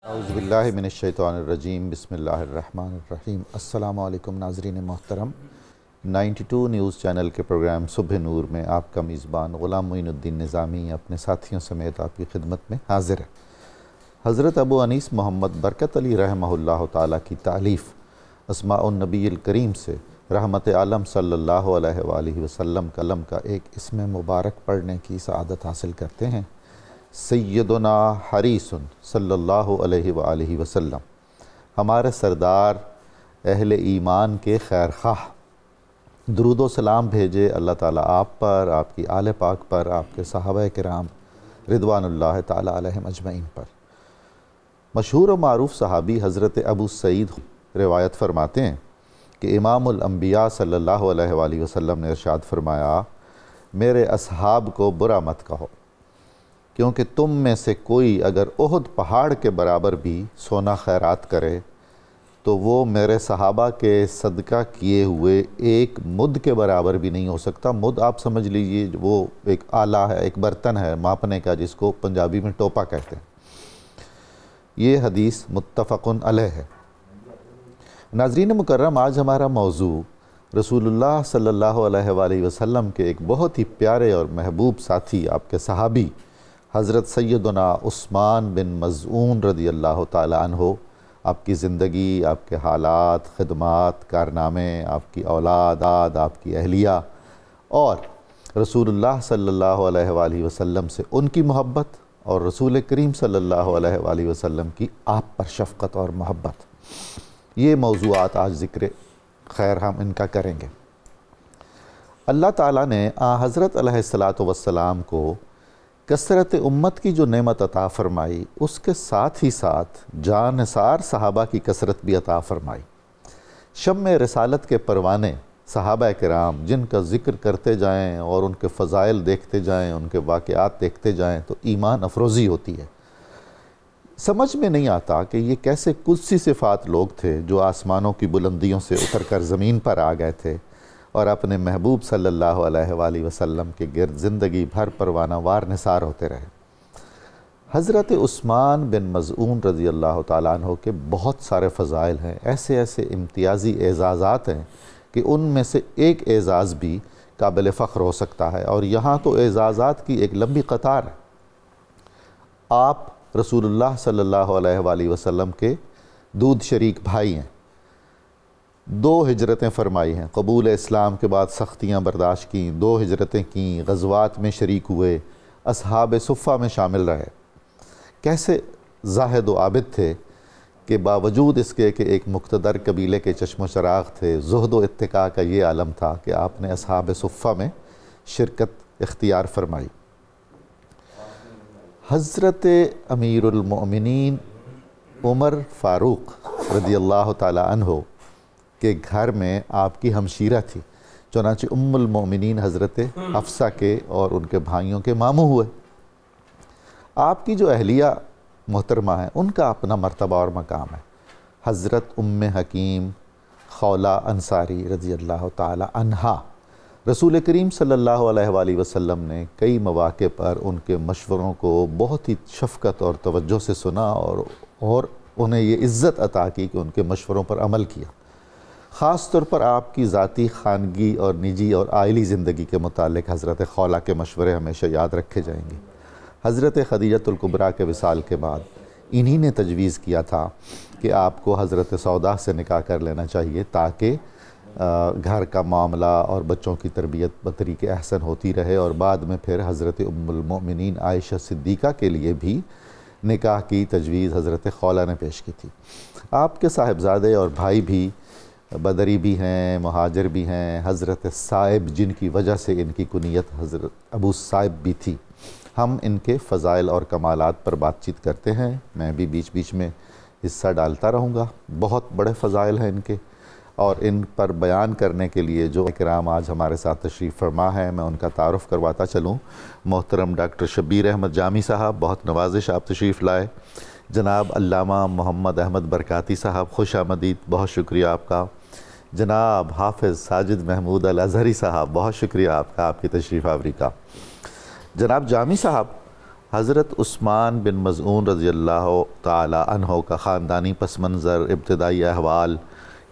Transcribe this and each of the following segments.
اعوذ باللہ من الشیطان الرجیم، بسم اللہ الرحمن الرحیم۔ السلام علیکم ناظرین محترم، 92 نیوز چینل کے پروگرام صبح نور میں آپ کا میزبان غلام معین الدین نظامی اپنے ساتھیوں سمیت آپ کی خدمت میں حاضر ہے۔ حضرت ابو انیس محمد برکت علی رحمہ اللہ تعالیٰ کی تالیف اسماء النبی الکریم سے رحمت عالم صلی اللہ علیہ وآلہ وسلم کلم کا ایک اسم مبارک پڑھنے کی سعادت حاصل کرتے ہیں۔ سیدنا حریص صلی اللہ علیہ وآلہ وسلم، ہمارے سردار اہل ایمان کے خیر خواہ، درود و سلام بھیجے اللہ تعالیٰ آپ پر، آپ کی آل پاک پر، آپ کے صحابہ کرام رضوان اللہ تعالیٰ علیہم اجمعین پر۔ مشہور و معروف صحابی حضرت ابو سعید روایت فرماتے ہیں کہ امام الانبیاء صلی اللہ علیہ وآلہ وسلم نے ارشاد فرمایا، میرے اصحاب کو برا مت کہو، کیونکہ تم میں سے کوئی اگر احد پہاڑ کے برابر بھی سونا خیرات کرے تو وہ میرے صحابہ کے صدقہ کیے ہوئے ایک مد کے برابر بھی نہیں ہو سکتا۔ مد آپ سمجھ لیجئے وہ ایک آلہ ہے، ایک برتن ہے ماپنے کا، جس کو پنجابی میں ٹوپا کہتے ہیں۔ یہ حدیث متفق علیہ ہے۔ ناظرین مکرم، آج ہمارا موضوع رسول اللہ صلی اللہ علیہ وآلہ وسلم کے ایک بہت ہی پیارے اور محبوب ساتھی، آپ کے صحابی حضرت سیدنا عثمان بن مظعون رضی اللہ تعالیٰ عنہ، آپ کی زندگی، آپ کے حالات، خدمات، کارنامے، آپ کی اولاد، آپ کی اہلیہ اور رسول اللہ صلی اللہ علیہ وآلہ وسلم سے ان کی محبت اور رسول کریم صلی اللہ علیہ وآلہ وسلم کی آپ پر شفقت اور محبت، یہ موضوعات آج ذکر خیر ہم ان کا کریں گے۔ اللہ تعالیٰ نے حضرت علیہ السلام کو کثرت امت کی جو نعمت عطا فرمائی، اس کے ساتھ ہی ساتھ جان نثار صحابہ کی کثرت بھی عطا فرمائی۔ شمع رسالت کے پروانے صحابہ کرام، جن کا ذکر کرتے جائیں اور ان کے فضائل دیکھتے جائیں، ان کے واقعات دیکھتے جائیں تو ایمان افروزی ہوتی ہے۔ سمجھ میں نہیں آتا کہ یہ کیسے قدسی صفات لوگ تھے جو آسمانوں کی بلندیوں سے اتر کر زمین پر آ گئے تھے اور اپنے محبوب صلی اللہ علیہ وآلہ وسلم کے گرد زندگی بھر پروانہ وار نثار ہوتے رہے۔ حضرت عثمان بن مظعون رضی اللہ تعالیٰ عنہ کے بہت سارے فضائل ہیں، ایسے امتیازی اعزازات ہیں کہ ان میں سے ایک اعزاز بھی قابل فخر ہو سکتا ہے، اور یہاں تو اعزازات کی ایک لمبی قطار ہے۔ آپ رسول اللہ صلی اللہ علیہ وآلہ وسلم کے دودھ شریک بھائی ہیں، 2 ہجرتیں فرمائی ہیں، قبول اسلام کے بعد سختیاں برداشت کیں، 2 ہجرتیں کیں، غزوات میں شریک ہوئے، اصحاب صفہ میں شامل رہے۔ کیسے زاہد و عابد تھے کہ باوجود اس کے کہ ایک مقتدر قبیلے کے چشم و چراغ تھے، زہد و اتقاء کا یہ عالم تھا کہ آپ نے اصحاب صفہ میں شرکت اختیار فرمائی۔ حضرت امیر المؤمنین عمر فاروق رضی اللہ تعالیٰ عنہ کے گھر میں آپ کی ہمشیرہ تھی، چنانچہ ام المؤمنین حضرت حفصہ کے اور ان کے بھائیوں کے ماموں ہوئے۔ آپ کی جو اہلیہ محترمہ ہیں، ان کا اپنا مرتبہ اور مقام ہے۔ حضرت ام حکیم خولہ انصاری رضی اللہ تعالی عنہا، رسول کریم صلی اللہ علیہ وآلہ وسلم نے کئی مواقع پر ان کے مشوروں کو بہت ہی شفقت اور توجہ سے سنا اور انہیں یہ عزت عطا کی کہ ان کے مشوروں پر عمل کیا۔ خاص طور پر آپ کی ذاتی، خانگی اور نجی اور عائلی زندگی کے متعلق حضرت خولہ کے مشورے ہمیشہ یاد رکھے جائیں گے۔ حضرت خدیجہ الکبریٰ کے وصال کے بعد انہی نے تجویز کیا تھا کہ آپ کو حضرت سودا سے نکاح کر لینا چاہیے تاکہ گھر کا معاملہ اور بچوں کی تربیت بطریق احسن ہوتی رہے، اور بعد میں پھر حضرت ام المؤمنین عائشہ صدیقہ کے لیے بھی نکاح کی تجویز حضرت خولہ نے پیش کی تھی۔ آپ کے صاحبزادے اور بھائی بھی بدری بھی ہیں، مہاجر بھی ہیں، حضرت صائب جن کی وجہ سے ان کی کنیت حضرت ابو صائب بھی تھی۔ ہم ان کے فضائل اور کمالات پر بات چیت کرتے ہیں، میں بھی بیچ بیچ میں حصہ ڈالتا رہوں گا۔ بہت بڑے فضائل ہیں ان کے، اور ان پر بیان کرنے کے لیے جو اکرام آج ہمارے ساتھ تشریف فرما ہے، میں ان کا تعارف کرواتا چلوں۔ محترم ڈاکٹر شبیر احمد جامی صاحب، بہت نوازش آپ تشریف لائے۔ جناب علامہ محمد احمد برکاتی صاحب، خوش آمدید، بہت شکریہ آپ کا۔ جناب حافظ ساجد محمود الازہری صاحب، بہت شکریہ آپ کا، آپ کی تشریف آوری کا۔ جناب جامی صاحب، حضرت عثمان بن مظعون رضی اللہ تعالی عنہ کا خاندانی پس منظر، ابتدائی احوال،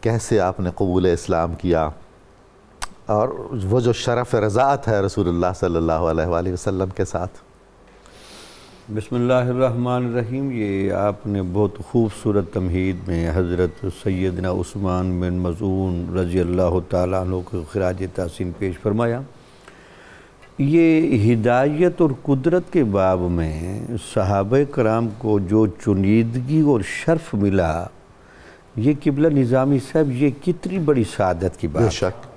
کیسے آپ نے قبول اسلام کیا، اور وہ جو شرف رضاعت ہے رسول اللہ صلی اللہ علیہ وآلہ وسلم کے ساتھ۔ بسم اللہ الرحمن الرحیم۔ یہ آپ نے بہت خوبصورت تمہید میں حضرت سیدنا عثمان بن مظعون رضی اللہ تعالیٰ عنہ کو خراج تحسین پیش فرمایا۔ یہ ہدایت اور قدرت کے باب میں صحابہ کرام کو جو چنیدگی اور شرف ملا، یہ قبلہ نظامی صاحب یہ کتنی بڑی سعادت کی بات ہے۔ بے شک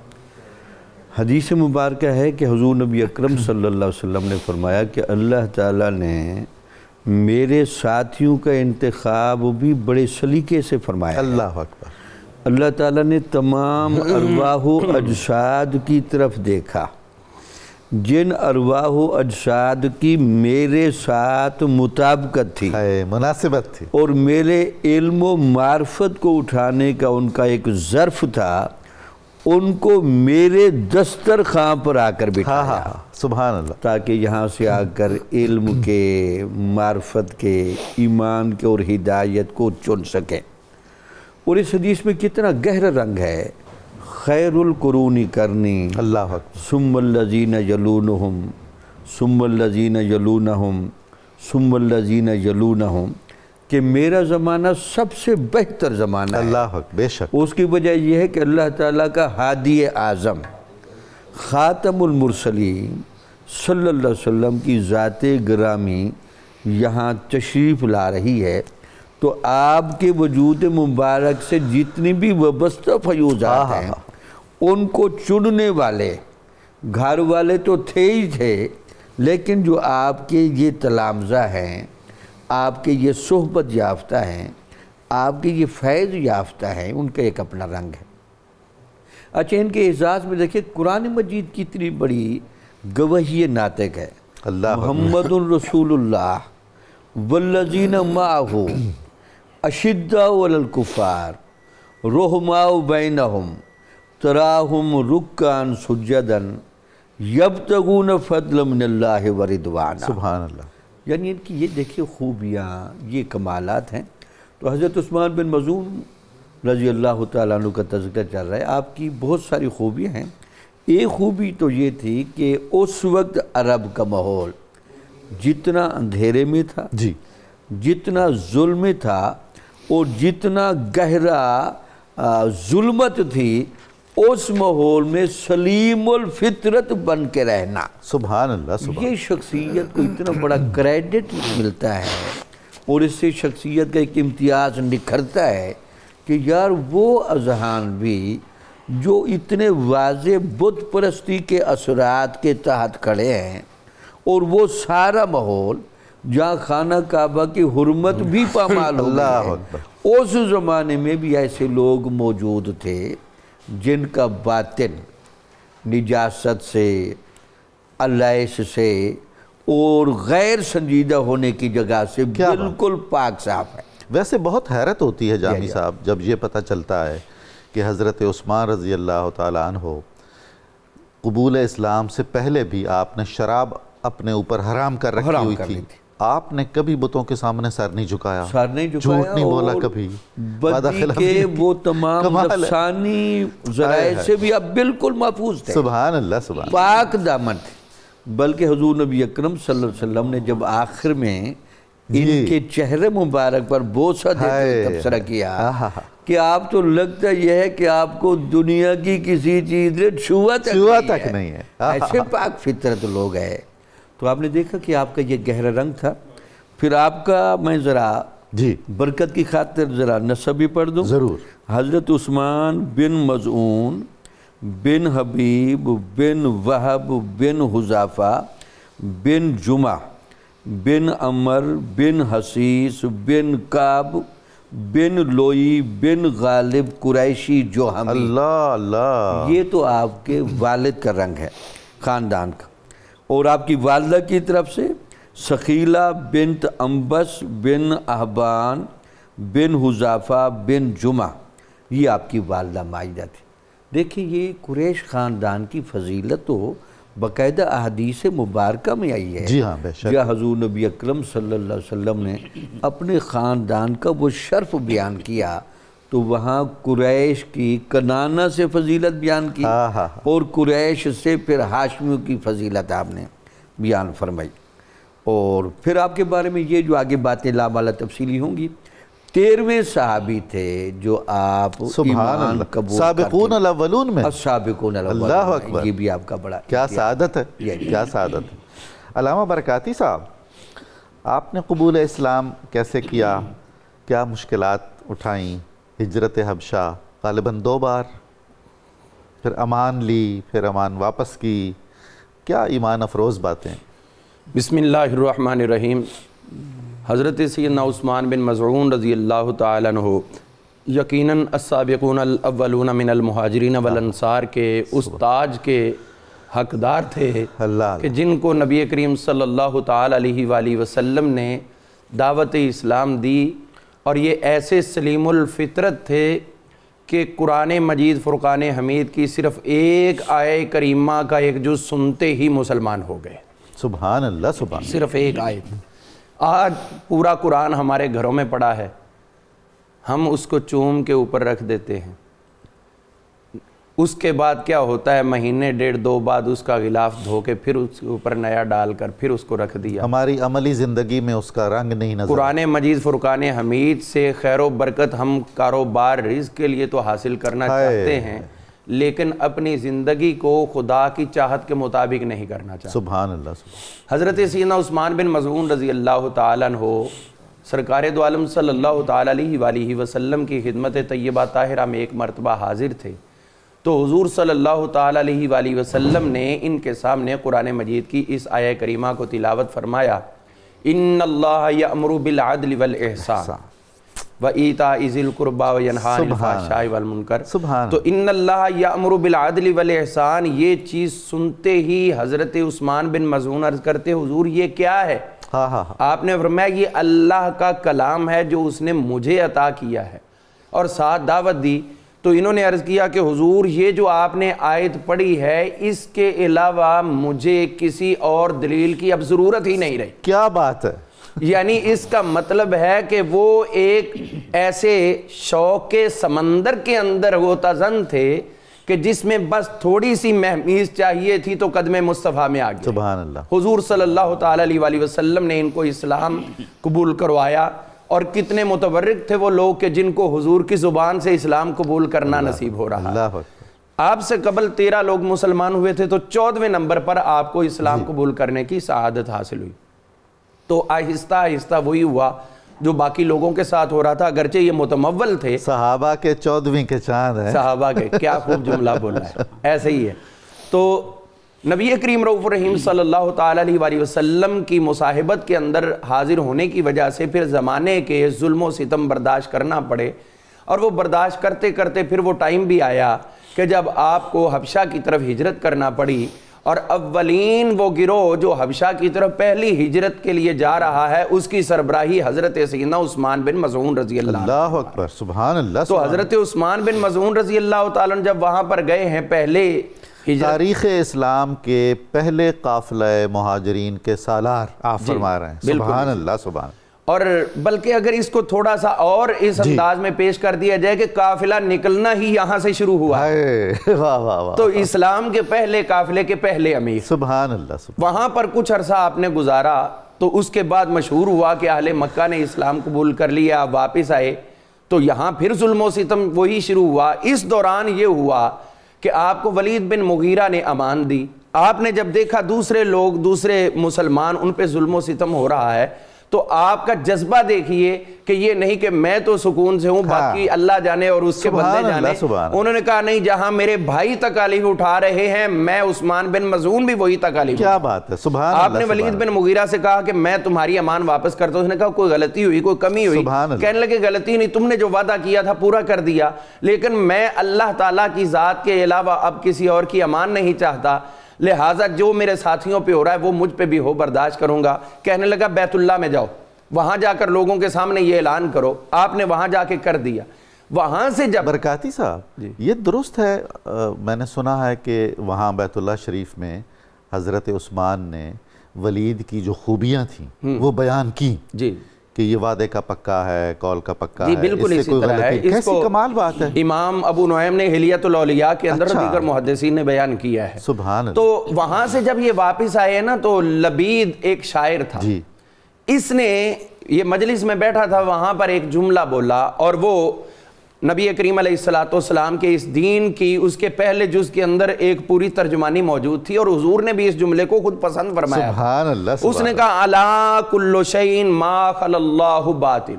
حدیث مبارکہ ہے کہ حضور نبی اکرم صلی اللہ علیہ وسلم نے فرمایا کہ اللہ تعالیٰ نے میرے ساتھیوں کا انتخاب بھی بڑے سلیقے سے فرمایا۔ اللہ اکبر۔ اللہ تعالیٰ نے تمام ارواح و اجساد کی طرف دیکھا، جن ارواح و اجساد کی میرے ساتھ مطابقت تھی، مناسبت تھی، اور میرے علم و معرفت کو اٹھانے کا ان کا ایک ظرف تھا، ان کو میرے دسترخوان پر آ کر بٹھایا۔ سبحان اللہ۔ تاکہ یہاں سے آ کر علم کے، معرفت کے، ایمان کے اور ہدایت کو چن سکیں۔ اور اس حدیث میں کتنا گہرا رنگ ہے۔ خیر القرون کرنی، اللہ اکبر، ثم الذین یلونہم ثم الذین یلونہم ثم الذین یلونہم، کہ میرا زمانہ سب سے بہتر زمانہ ہے۔ اللہ اکبر، بے شک۔ اس کی وجہ یہ ہے کہ اللہ تعالیٰ کا ہادی اعظم خاتم المرسلین صلی اللہ علیہ وسلم کی ذات گرامی یہاں تشریف لا رہی ہے، تو آپ کے وجود مبارک سے جتنی بھی وابستہ فیوزات ہیں ان کو چننے والے گھر والے تو تھے ہی تھے، لیکن جو آپ کے یہ تلامذہ ہیں، آپ کے یہ صحبت یافتہ ہیں، آپ کے یہ فیض یافتہ ہیں، ان کا ایک اپنا رنگ ہے۔ اچھا، ان کے اعزاز میں دیکھیں قرآن مجید کتنی بڑی گواہی ناطق ہے۔ محمد رسول اللہ والذین معہ اشداء علی الکفار رحماء بینہم تراہم رکعا سجدا یبتغون فضلا من اللہ ورضوانا۔ سبحان اللہ۔ یعنی ان کی یہ دیکھیے خوبیاں، یہ کمالات ہیں۔ تو حضرت عثمان بن مظعون رضی اللہ تعالیٰ عنہ کا تذکرہ چل رہا ہے۔ آپ کی بہت ساری خوبیاں ہیں۔ ایک خوبی تو یہ تھی کہ اس وقت عرب کا ماحول جتنا اندھیرے میں تھا، جتنا ظلم تھا، اور جتنا گہرا ظلمت تھی، اس ماحول میں سلیم الفطرت بن کے رہنا۔ سبحان اللہ۔ یہ شخصیت کو اتنا بڑا کریڈٹ ملتا ہے، اور اس سے شخصیت کا ایک امتیاز نکھرتا ہے کہ یار وہ اذہان بھی جو اتنے واضح بت پرستی کے اثرات کے تحت کھڑے ہیں، اور وہ سارا ماحول جہاں خانہ کعبہ کی حرمت بھی پامال ہو گئی ہے، اس زمانے میں بھی ایسے لوگ موجود تھے جن کا باطن نجاست سے، الائش سے اور غیر سنجیدہ ہونے کی جگہ سے بالکل پاک صاف ہے۔ ویسے بہت حیرت ہوتی ہے جامی صاحب جب یہ پتہ چلتا ہے کہ حضرت عثمان رضی اللہ تعالیٰ عنہ قبول اسلام سے پہلے بھی آپ نے شراب اپنے اوپر حرام کر رکھی ہوئی تھی، آپ نے کبھی بتوں کے سامنے سر نہیں جھکایا، جھوٹ نہیں بولا کبھی، بدی کے وہ تمام نفسانی ذرائع سے بھی اب بالکل محفوظ تھے۔ سبحان اللہ، سبحان اللہ، پاک دامن تھے۔ بلکہ حضور نبی اکرم صلی اللہ علیہ وسلم نے جب آخر میں ان کے چہرے مبارک پر بوسہ دیتے تبصرہ کیا کہ آپ تو لگتا یہ ہے کہ آپ کو دنیا کی کسی چیز نے چھوا تک نہیں ہے، ایسے پاک فطرت لوگ ہیں۔ تو آپ نے دیکھا کہ آپ کا یہ گہرا رنگ تھا۔ پھر آپ کا میں ذرا برکت کی خاطر ذرا نسب بھی پڑھ دوں۔ ضرور۔ حضرت عثمان بن مظعون بن حبیب بن وہب بن حذافہ بن جمعہ بن عمر بن حسیس بن کعب بن لوئی بن غالب قریشی جوہمی۔ اللہ اللہ، یہ تو آپ کے والد کا رنگ ہے خاندان کا۔ اور آپ کی والدہ کی طرف سے سخیلہ بنت انبس بن احبان بن حذافہ بن جمعہ، یہ آپ کی والدہ مائدہ تھی۔ دیکھیں یہ قریش خاندان کی فضیلت تو باقاعدہ احادیث مبارکہ میں آئی ہے جی ہاں بے شک، یا حضور نبی اکرم صلی اللہ علیہ وسلم نے اپنے خاندان کا وہ شرف بیان کیا تو وہاں قریش کی کنانہ سے فضیلت بیان کی اور قریش سے پھر ہاشمیوں کی فضیلت آپ نے بیان فرمائی. اور پھر آپ کے بارے میں یہ جو آگے باتیں لامالا تفصیلی ہوں گی. 13ویں صحابی تھے جو آپ ایمان قبول سابقون الاولون میں، السابقون الاولون، اللہ اکبر، یہ بھی آپ کا بڑا کیا سعادت ہے، کیا سعادت ہے. علامہ برکاتی صاحب، آپ نے قبول اسلام کیسے کیا؟ کیا مشکلات اٹھائیں؟ ہجرت حبشہ غالباً 2 بار، پھر امان لی، پھر امان واپس کی، کیا ایمان افروز باتیں؟ بسم اللہ الرحمن الرحیم. حضرت سیدنا عثمان بن مظعون رضی اللہ تعالیٰ عنہ یقیناً السابقون الاولون من المہاجرین والانصار کے اس تاج کے حقدار تھے کہ جن کو نبی کریم صلی اللہ تعالیٰ علیہ وآلہ وسلم نے دعوت اسلام دی، اور یہ ایسے سلیم الفطرت تھے کہ قرآن مجید فرقان حمید کی صرف ایک آیہ کریمہ کا ایک جز سنتے ہی مسلمان ہو گئے. سبحان اللہ، سبحان اللہ. صرف ایک آیت. آج پورا قرآن ہمارے گھروں میں پڑا ہے، ہم اس کو چوم کے اوپر رکھ دیتے ہیں. اس کے بعد کیا ہوتا ہے، مہینے 1.5-2 بعد اس کا غلاف دھو کے پھر اس کے اوپر نیا ڈال کر پھر اس کو رکھ دیا. ہماری عملی زندگی میں اس کا رنگ نہیں نظر. قرآن مجید فرقان حمید سے خیر و برکت ہم کاروبار رزق کے لیے تو حاصل کرنا چاہتے ہیں، لیکن اپنی زندگی کو خدا کی چاہت کے مطابق نہیں کرنا چاہتے. سبحان اللہ. حضرت سیدنا عثمان بن مظعون رضی اللہ تعالیٰ عنہ سرکار دو عالم صلی اللہ تعالیٰ علیہ وآلہ وسلم کی خدمت طیبہ طاہرہ میں ایک مرتبہ حاضر تھے تو حضور صلی اللہ تعالیٰ علیہ وآلہ وسلم نے ان کے سامنے قرآن مجید کی اس آیہ کریمہ کو تلاوت فرمایا. ان اللہ یأمر بالعدل والإحسان وَإِيتَاءِ ذِي الْقُرْبَى وَيَنْهَىٰ عَنِ الْفَحْشَاءِ وَالْمُنکَرِ. تو ان اللہ یأمر بالعدل والإحسان، یہ چیز سنتے ہی حضرت عثمان بن مظعون عرض کرتے حضور یہ کیا ہے؟ آپ نے فرمایا یہ اللہ کا کلام ہے جو اس نے مجھے عطا کیا ہے، اور ساتھ دعوت دی. تو انہوں نے عرض کیا کہ حضور یہ جو آپ نے آیت پڑھی ہے اس کے علاوہ مجھے کسی اور دلیل کی اب ضرورت ہی نہیں رہی. کیا بات ہے! یعنی اس کا مطلب ہے کہ وہ ایک ایسے شوق کے سمندر کے اندر غوطہ-زن تھے کہ جس میں بس تھوڑی سی مہمیز چاہیے تھی تو قدم مصطفیٰ میں آ گئے. سبحان اللہ. حضور صلی اللہ تعالیٰ علیہ وآلہ وسلم نے ان کو اسلام قبول کروایا، اور کتنے متورک تھے وہ لوگ کہ جن کو حضور کی زبان سے اسلام قبول کرنا نصیب ہو رہا ہے. آپ سے قبل 13 لوگ مسلمان ہوئے تھے تو 14ویں نمبر پر آپ کو اسلام قبول کرنے کی سعادت حاصل ہوئی. تو آہستہ آہستہ وہی ہوا جو باقی لوگوں کے ساتھ ہو رہا تھا، اگرچہ یہ متمول تھے. صحابہ کے 14ویں کے چاند ہیں. صحابہ کے، کیا خوب جملہ بولا ہے، ایسے ہی ہے. تو نبی کریم رؤوف الرحیم صلی اللہ تعالیٰ علیہ وآلہ وسلم کی مصاحبت کے اندر حاضر ہونے کی وجہ سے پھر زمانے کے ظلم و ستم برداشت کرنا پڑے، اور وہ برداشت کرتے کرتے پھر وہ ٹائم بھی آیا کہ جب آپ کو حبشہ کی طرف ہجرت کرنا پڑی، اور اولین وہ گروہ جو حبشہ کی طرف پہلی ہجرت کے لیے جا رہا ہے اس کی سربراہی حضرت سیدنا عثمان بن مظعون رضی اللہ اکبر. سبحان اللہ. تو حضرت عثمان بن مظعون رضی اللہ تعالیٰ جب وہاں پر گئے ہیں پہلے تاریخ اسلام کے پہلے قافلہ مہاجرین کے سالار آپ فرما رہے ہیں. سبحان اللہ. سبحان. اور بلکہ اگر اس کو تھوڑا سا اور اس انداز میں پیش کر دیا جائے کہ قافلہ نکلنا ہی یہاں سے شروع ہوا، تو اسلام کے پہلے قافلے کے پہلے امیر. سبحان اللہ. وہاں پر کچھ عرصہ آپ نے گزارا تو اس کے بعد مشہور ہوا کہ اہل مکہ نے اسلام قبول کر لیا، واپس آئے تو یہاں پھر ظلم و ستم وہی شروع ہوا. اس دوران یہ ہوا کہ آپ کو ولید بن مغیرہ نے امان دی. آپ نے جب دیکھا دوسرے لوگ، دوسرے مسلمان، ان پہ ظلم و ستم ہو رہا ہے تو آپ کا جذبہ دیکھیے کہ یہ نہیں کہ میں تو سکون سے ہوں باقی اللہ جانے اور اس کے بندے جانے. انہوں نے کہا نہیں، جہاں میرے بھائی تکالیف اٹھا رہے ہیں میں عثمان بن مظعون بھی وہی تکالیف. کیا بات ہے! سبحان اللہ. آپ نے ولید بن مغیرہ سے کہا کہ میں تمہاری امان واپس کرتا ہوں. اس نے کہا کوئی غلطی ہوئی، کوئی کمی ہوئی. کہنے لگے غلطی نہیں، تم نے جو وعدہ کیا تھا پورا کر دیا، لیکن میں اللہ تعالیٰ کی ذات کے علاوہ اب کسی اور کی امان نہیں چاہتا، لہٰذا جو میرے ساتھیوں پہ ہو رہا ہے وہ مجھ پہ بھی ہو، برداشت کروں گا. کہنے لگا بیت اللہ میں جاؤ، وہاں جا کر لوگوں کے سامنے یہ اعلان کرو. آپ نے وہاں جا کے کر دیا. وہاں سے جب برکاتی صاحب یہ درست ہے، میں نے سنا ہے کہ وہاں بیت اللہ شریف میں حضرت عثمان نے ولید کی جو خوبیاں تھیں وہ بیان کی جی کہ یہ وعدے کا پکا ہے، قول کا پکا جی ہے، بالکل اس سے اسی کوئی طرح ہے۔ غلطی، کیسی کمال بات ہے۔ امام ابو نعیم نے حلیۃ الاولیاء کے اندر اچھا، دیگر محدثین نے بیان کیا ہے۔ سبحان اللہ۔ تو وہاں سے جب یہ واپس آئے نا تو لبید ایک شاعر تھا، جی اس نے یہ مجلس میں بیٹھا تھا، وہاں پر ایک جملہ بولا، اور وہ نبی کریم علیہ السلام کے اس دین کی اس کے پہلے جز کے اندر ایک پوری ترجمانی موجود تھی، اور حضور نے بھی اس جملے کو خود پسند فرمایا۔ سبحان اللہ۔ اس نے کہا الا کل شیء ما خلا اللہ باطل،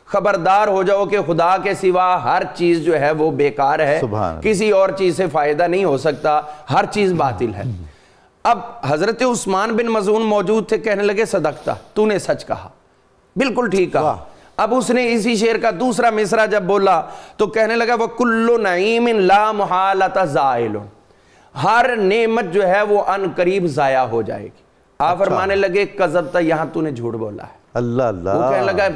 خبردار ہو جاؤ کہ خدا کے سوا ہر چیز جو ہے وہ بیکار ہے، کسی اور چیز سے فائدہ نہیں ہو سکتا، ہر چیز باطل ہے۔ اب حضرت عثمان بن مظعون موجود تھے، کہنے لگے صدقتا، تو نے سچ کہا، بالکل ٹھیک کہا۔ اب اس نے اسی شعر کا دوسرا مصرع جب بولا تو کہنے لگا وَكُلُّ نَعِيمٍ لَا مُحَالَةَ زَائِلٌ، ہر نعمت جو ہے وہ ان قریب ضائع ہو جائے گی۔ آپ فرمانے لگے کذبتا، یہاں تو نے جھوٹ بولا ہے۔ اللہ اللہ، وہ کہنے لگا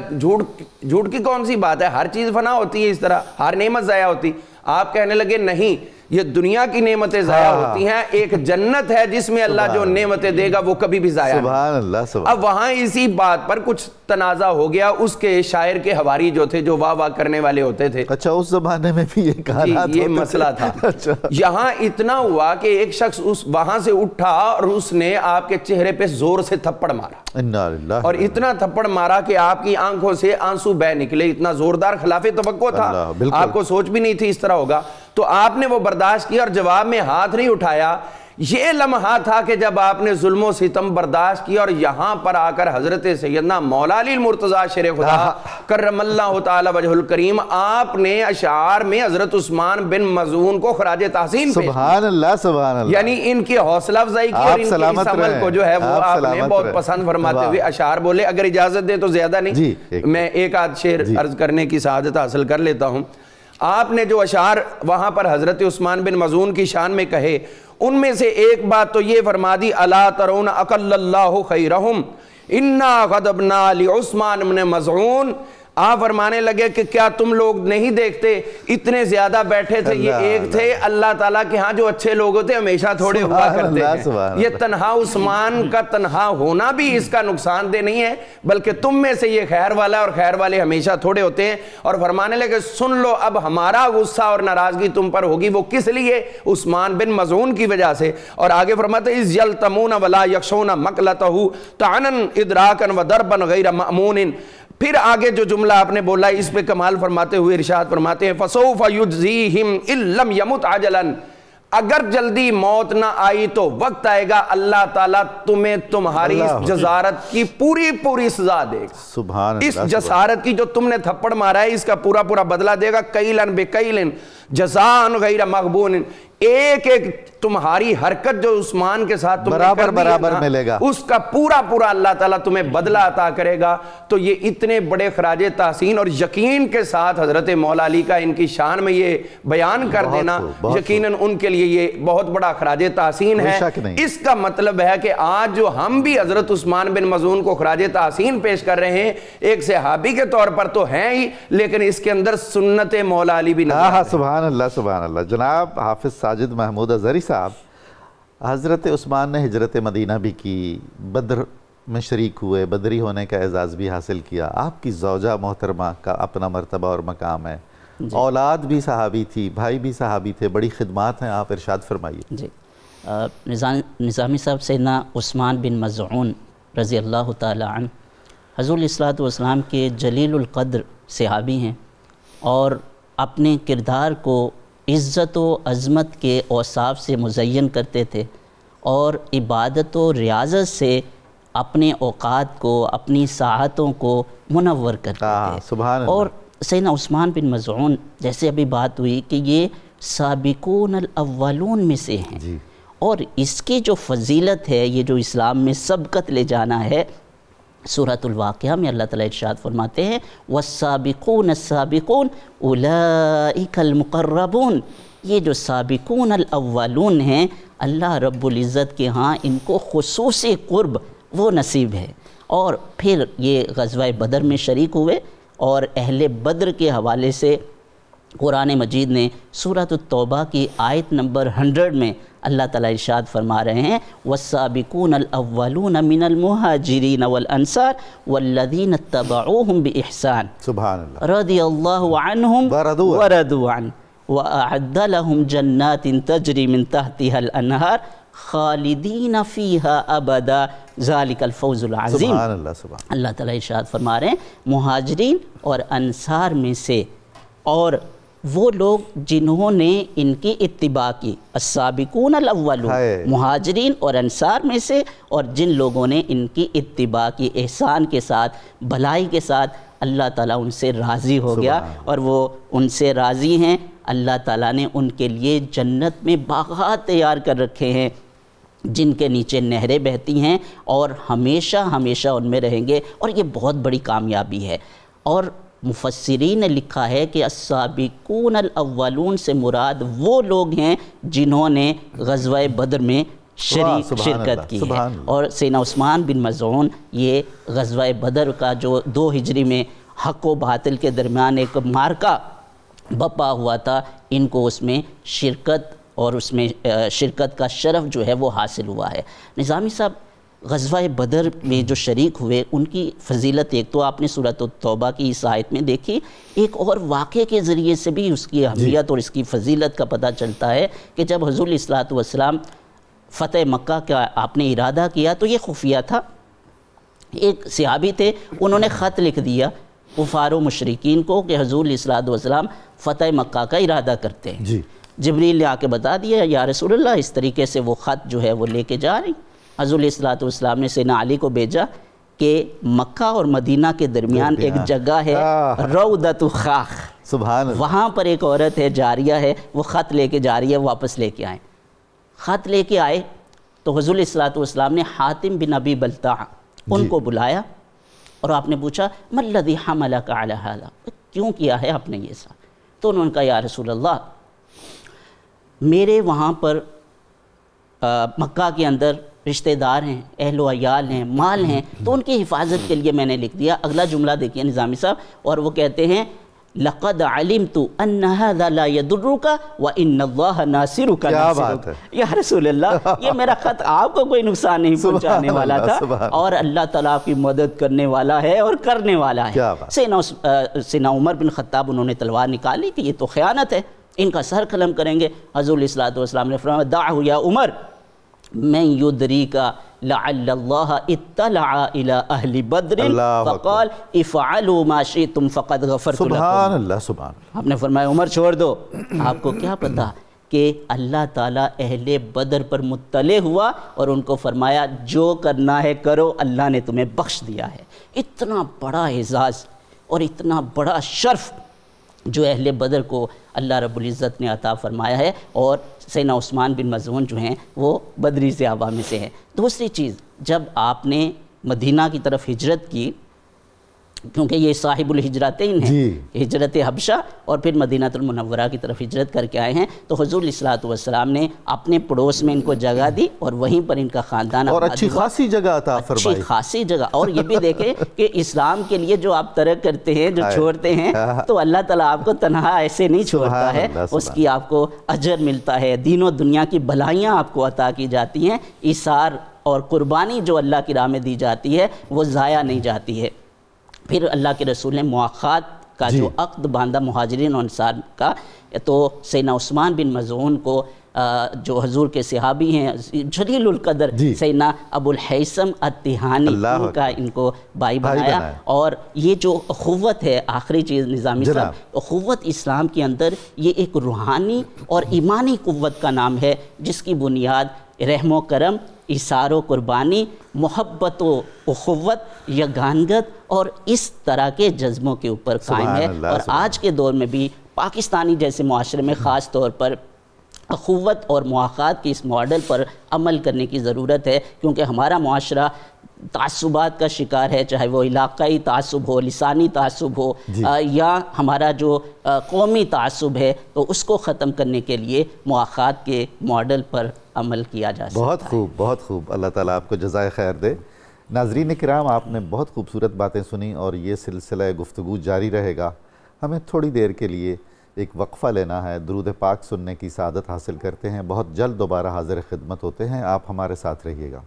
جھوٹ کی کون سی بات ہے، ہر چیز فنا ہوتی ہے، اس طرح ہر نعمت ضائع ہوتی۔ آپ کہنے لگے نہیں، یہ دنیا کی نعمتیں ضائع ہوتی ہیں، ایک جنت ہے جس میں اللہ جو نعمتیں دے گا وہ کبھی بھی ضائع نہیں۔ سبحان اللہ، سبحان۔ اب وہاں اسی بات پر کچھ تنازع ہو گیا، اس کے شاعر کے حواری جو تھے، جو واہ واہ کرنے والے ہوتے تھے، اچھا اس زمانے میں بھی یہ کہا یہ مسئلہ تھا۔ یہاں اتنا ہوا کہ ایک شخص وہاں سے اٹھا اور اس نے آپ کے چہرے پہ زور سے تھپڑ مارا، اور اتنا تھپڑ مارا کہ آپ کی آنکھوں سے آنسو بہ نکلے، اتنا زوردار خلاف توقع تھا، آپ کو سوچ بھی نہیں تھی اس طرح ہوگا۔ تو آپ نے وہ برداشت کیا اور جواب میں ہاتھ نہیں اٹھایا۔ یہ لمحہ تھا کہ جب آپ نے ظلم و ستم برداشت کیا، اور یہاں پر آ کر حضرت سیدنا مولا علی المرتضیٰ شیر خدا کرم اللہ تعالی وجہ الکریم، آپ نے اشعار میں حضرت عثمان بن مظعون کو خراج تحسین پیش، سبحان اللہ، سبحان اللہ، یعنی ان کی حوصلہ افزائی کی اور ان کے اس عمل کو جو ہے وہ آپ نے بہت پسند فرماتے ہوئے اشعار بولے۔ اگر اجازت دے تو زیادہ نہیں، میں ایک آدھ شعر عرض کرنے کی سعادت حاصل کر لیتا ہوں۔ آپ نے جو اشعار وہاں پر حضرت عثمان بن مظعون کی شان میں کہے، ان میں سے ایک بات تو یہ فرما دی الا ترون اقل اللہ خیرہم انا غضبنا لعثمان بن مظعون۔ آپ فرمانے لگے کہ کیا تم لوگ نہیں دیکھتے اتنے زیادہ بیٹھے تھے، یہ ایک تھے، اللہ تعالیٰ کے ہاں جو اچھے لوگ ہوتے ہمیشہ تھوڑے ہوا کرتے ہیں۔ یہ تنہا عثمان کا تنہا ہونا بھی اس کا نقصان دہ نہیں ہے، بلکہ تم میں سے یہ خیر والا اور خیر والے ہمیشہ تھوڑے ہوتے ہیں۔ اور فرمانے لگے سن لو، اب ہمارا غصہ اور ناراضگی تم پر ہوگی، وہ کس لیے؟ عثمان بن مظعون کی وجہ سے۔ اور آگے فرماتے اذ یلتمون ولا یخشون مقلتہ طعنا ادراکا وضربا غیر مأمون۔ پھر آگے جو جملہ آپ نے بولا اس پہ کمال فرماتے ہوئے ارشاد فرماتے ہیں فَسَوْفَ يُجْزِيهِمْ إِن لَمْ يَمُتْ عَجَلًا، اگر جلدی موت نہ آئی تو وقت آئے گا اللہ تعالیٰ تمہیں تمہاری اس جسارت کی پوری سزا دے گا۔ سبحان اللہ، اس جسارت کی جو تم نے تھپڑ مارا ہے اس کا پورا بدلہ دے گا، کیلن بکیلن جزاء غیر مغبون۔ ایک تمہاری حرکت جو عثمان کے ساتھ تم نے کر دی برابر ملے گا، اس کا پورا اللہ تعالیٰ تمہیں بدلہ عطا کرے گا۔ تو یہ اتنے بڑے خراج تحسین اور یقین کے ساتھ حضرت مولا علی کا ان کی شان میں یہ بیان کر دینا یقیناً ان کے لیے یہ بہت بڑا خراج تحسین ہے۔ اس کا مطلب ہے کہ آج جو ہم بھی حضرت عثمان بن مظعون کو خراج تحسین پیش کر رہے ہیں، ایک صحابی کے طور پر تو ہیں ہی، لیکن اس کے اندر سنت مولا علی بھی نہیں۔ سبحان اللہ، سبحان اللہ۔ جناب حافظ ساجد محمود اظہری صاحب، حضرت عثمان نے ہجرت مدینہ بھی کی، بدر میں شریک ہوئے، بدری ہونے کا اعزاز بھی حاصل کیا، آپ کی زوجہ محترمہ کا اپنا مرتبہ اور مقام ہے، اولاد بھی صحابی تھی، بھائی بھی صحابی تھے، بڑی خدمات ہیں، آپ ارشاد فرمائیے۔ جی نظامی صاحب، سیدنا عثمان بن مظعون رضی اللہ تعالی عنہ حضور علیہ الصلوۃ والسلام کے جلیل القدر صحابی ہیں، اور اپنے کردار کو عزت و عظمت کے اوصاف سے مزین کرتے تھے، اور عبادت و ریاضت سے اپنے اوقات کو، اپنی ساعتوں کو منور کرتے تھے۔ سبحان اللہ۔ اور سیدنا عثمان بن مظعون جیسے ابھی بات ہوئی کہ یہ سابقون الاولون میں سے ہیں، اور اس کی جو فضیلت ہے، یہ جو اسلام میں سبقت لے جانا ہے، سورۃ الواقعہ میں اللہ تعالیٰ ارشاد فرماتے ہیں والسابقون السابقون اولئک المقربون۔ یہ جو سابقون الاولون ہیں، اللہ رب العزت کے ہاں ان کو خصوصی قرب وہ نصیب ہے۔ اور پھر یہ غزوہ بدر میں شریک ہوئے، اور اہل بدر کے حوالے سے قرآن مجید نے سورۃ التوبہ کی آیت نمبر 100 میں اللہ تعالیٰ ارشاد فرما رہے ہیں والسابقون الاولون من المہاجرین والانصار والذین اتبعوہم بإحسان سبحان اللہ رضی اللہ عنہم ورضوا عنہ وأعد لهم جنات تجری من تحتها الانہار خالدین فیہا ابدا ذالک الفوز العظیم۔ سبحان اللہ سبحان اللہ تعالیٰ ارشاد فرما رہے ہیں مہاجرین اور انصار میں سے اور وہ لوگ جنہوں نے ان کی اتباع کی، السابقون الاولون، مہاجرین اور انصار میں سے اور جن لوگوں نے ان کی اتباع کی احسان کے ساتھ، بھلائی کے ساتھ، اللہ تعالیٰ ان سے راضی ہو گیا اور وہ ان سے راضی ہیں۔ اللہ تعالیٰ نے ان کے لیے جنت میں باغات تیار کر رکھے ہیں جن کے نیچے نہریں بہتی ہیں اور ہمیشہ ہمیشہ ان میں رہیں گے، اور یہ بہت بڑی کامیابی ہے۔ اور مفسرین نے لکھا ہے کہ السابقون الاولون سے مراد وہ لوگ ہیں جنہوں نے غزوہ بدر میں شرکت کی ہے، اور سیدنا عثمان بن مظعون یہ غزوہ بدر کا جو 2 ہجری میں حق و باطل کے درمیان ایک مارکہ بپا ہوا تھا، ان کو اس میں شرکت اور اس میں شرکت کا شرف جو ہے وہ حاصل ہوا ہے۔ نظامی صاحب غزوہ بدر میں جو شریک ہوئے ان کی فضیلت ایک تو آپ نے سورۃ التوبہ کی اس آیت میں دیکھی، ایک اور واقعے کے ذریعے سے بھی اس کی اہمیت اور اس کی فضیلت کا پتہ چلتا ہے کہ جب حضور علیہ الصلوۃ والسلام فتح مکہ کا آپ نے ارادہ کیا تو یہ خفیہ تھا۔ ایک صحابی تھے، انہوں نے خط لکھ دیا کفار و مشرکین کو کہ حضور علیہ الصلوۃ والسلام فتح مکہ کا ارادہ کرتے ہیں۔ جبریل نے آ کے بتا دیا یا رسول اللہ اس طریقے سے وہ خط جو ہے وہ لے کے جا رہی۔ حضور علیہ الصلوۃ والسلام نے سیدنا علی کو بھیجا کہ مکہ اور مدینہ کے درمیان ایک جگہ ہے روضۃ خاخ، سبحان اللہ، وہاں پر ایک عورت ہے جاریہ ہے، وہ خط لے کے جا رہی ہے، واپس لے کے آئیں۔ خط لے کے آئے تو حضور علیہ الصلوۃ والسلام نے حاتم بن ابی بلتعہ ان کو بلایا اور آپ نے پوچھا ما الذی حملک علی ھذا، کیوں کیا ہے آپ نے یہ سب؟ تو انہوں نے کہا یا رسول اللہ میرے وہاں پر مکہ کے اندر رشتہ دار ہیں، اہل و عیال ہیں، مال ہیں، تو ان کی حفاظت کے لیے میں نے لکھ دیا۔ اگلا جملہ دیکھیے نظامی صاحب، اور وہ کہتے ہیں لَقَدْ عَلِمْتُ أَنَّ هَذَا لَا يَضُرُّكَ وَإِنَّ اللَّهَ نَاصِرُكَ۔ کیا بات ہے یا رسول اللہ، یہ میرا خط آپ کو کوئی نقصان نہیں پہنچانے والا تھا اور اللہ تعالیٰ آپ کی مدد کرنے والا ہے اور کرنے والا ہے۔ سیدنا عمر بن خطاب انہوں نے تلوار نکالی کہ یہ تو خیانت ہے، ان کا سر قلم کریں گے۔ حضور علیہ الصلوۃ والسلام نے فرمایا دعہ یا عمر من یدریک لعل اللہ اطلع الى اہل بدر فقال افعلوا ما شئتم فقد غفرت لکم۔ سبحان اللہ سبحان اللہ۔ آپ نے فرمایا عمر چھوڑ دو، آپ کو کیا پتا کہ اللہ تعالیٰ اہل بدر پر مطلع ہوا اور ان کو فرمایا جو کرنا ہے کرو، اللہ نے تمہیں بخش دیا ہے۔ اتنا بڑا اعزاز اور اتنا بڑا شرف جو اہل بدر کو اللہ رب العزت نے عطا فرمایا ہے، اور سیدنا عثمان بن مظعون جو ہیں وہ بدری صحابہ میں سے ہیں۔ دوسری چیز، جب آپ نے مدینہ کی طرف ہجرت کی، کیونکہ یہ صاحب الہجرتین ہیں، ہجرت حبشہ اور پھر مدینہ المنورہ کی طرف ہجرت کر کے آئے ہیں، تو حضور علیہ الصلوۃ والسلام نے اپنے پڑوس میں ان کو جگہ دی اور وہیں پر ان کا خاندان اور اچھی خاصی جگہ عطا فرمائی، اچھی خاصی جگہ۔ اور یہ بھی دیکھیں کہ اسلام کے لیے جو آپ ترک کرتے ہیں، جو چھوڑتے ہیں، تو اللہ تعالیٰ آپ کو تنہا ایسے نہیں چھوڑتا ہے، اس کی آپ کو اجر ملتا ہے، دین و دنیا کی بھلائیاں آپ کو عطا کی جاتی ہیں، ایثار اور قربانی جو اللہ کی راہ میں دی جاتی ہے وہ ضائع نہیں جاتی ہے۔ پھر اللہ کے رسول نے مواخات کا جو عقد باندھا مہاجرین و انصار کا، تو سیدنا عثمان بن مظعون کو جو حضور کے صحابی ہیں جلیل القدر سیدنا ابو الحیثم التہانی کا ان کو بھائی بنایا۔ اور یہ جو اخوت ہے، آخری چیز نظامی صاحب، اخوت اسلام کے اندر یہ ایک روحانی اور ایمانی قوت کا نام ہے جس کی بنیاد رحم و کرم، ایثار و قربانی، محبت و اخوت، یگانگت اور اس طرح کے جذبوں کے اوپر قائم ہے۔ اور آج کے دور میں بھی پاکستانی جیسے معاشرے میں خاص طور پر اخوت اور مواخات کے اس ماڈل پر عمل کرنے کی ضرورت ہے، کیونکہ ہمارا معاشرہ تعصبات کا شکار ہے، چاہے وہ علاقائی تعصب ہو، لسانی تعصب ہو، یا ہمارا جو قومی تعصب ہے، تو اس کو ختم کرنے کے لیے مواخات کے ماڈل پر عمل کیا جا سکتا ہے۔ بہت خوب، بہت خوب، اللہ تعالیٰ آپ کو جزائے خیر دے۔ ناظرین کرام، آپ نے بہت خوبصورت باتیں سنی اور یہ سلسلہ گفتگو جاری رہے گا۔ ہمیں تھوڑی دیر کے لیے ایک وقفہ لینا ہے، درود پاک سننے کی سعادت حاصل کرتے ہیں، بہت جلد دوبارہ حاضر خدمت ہوتے ہیں، آپ ہمارے ساتھ رہیے گا۔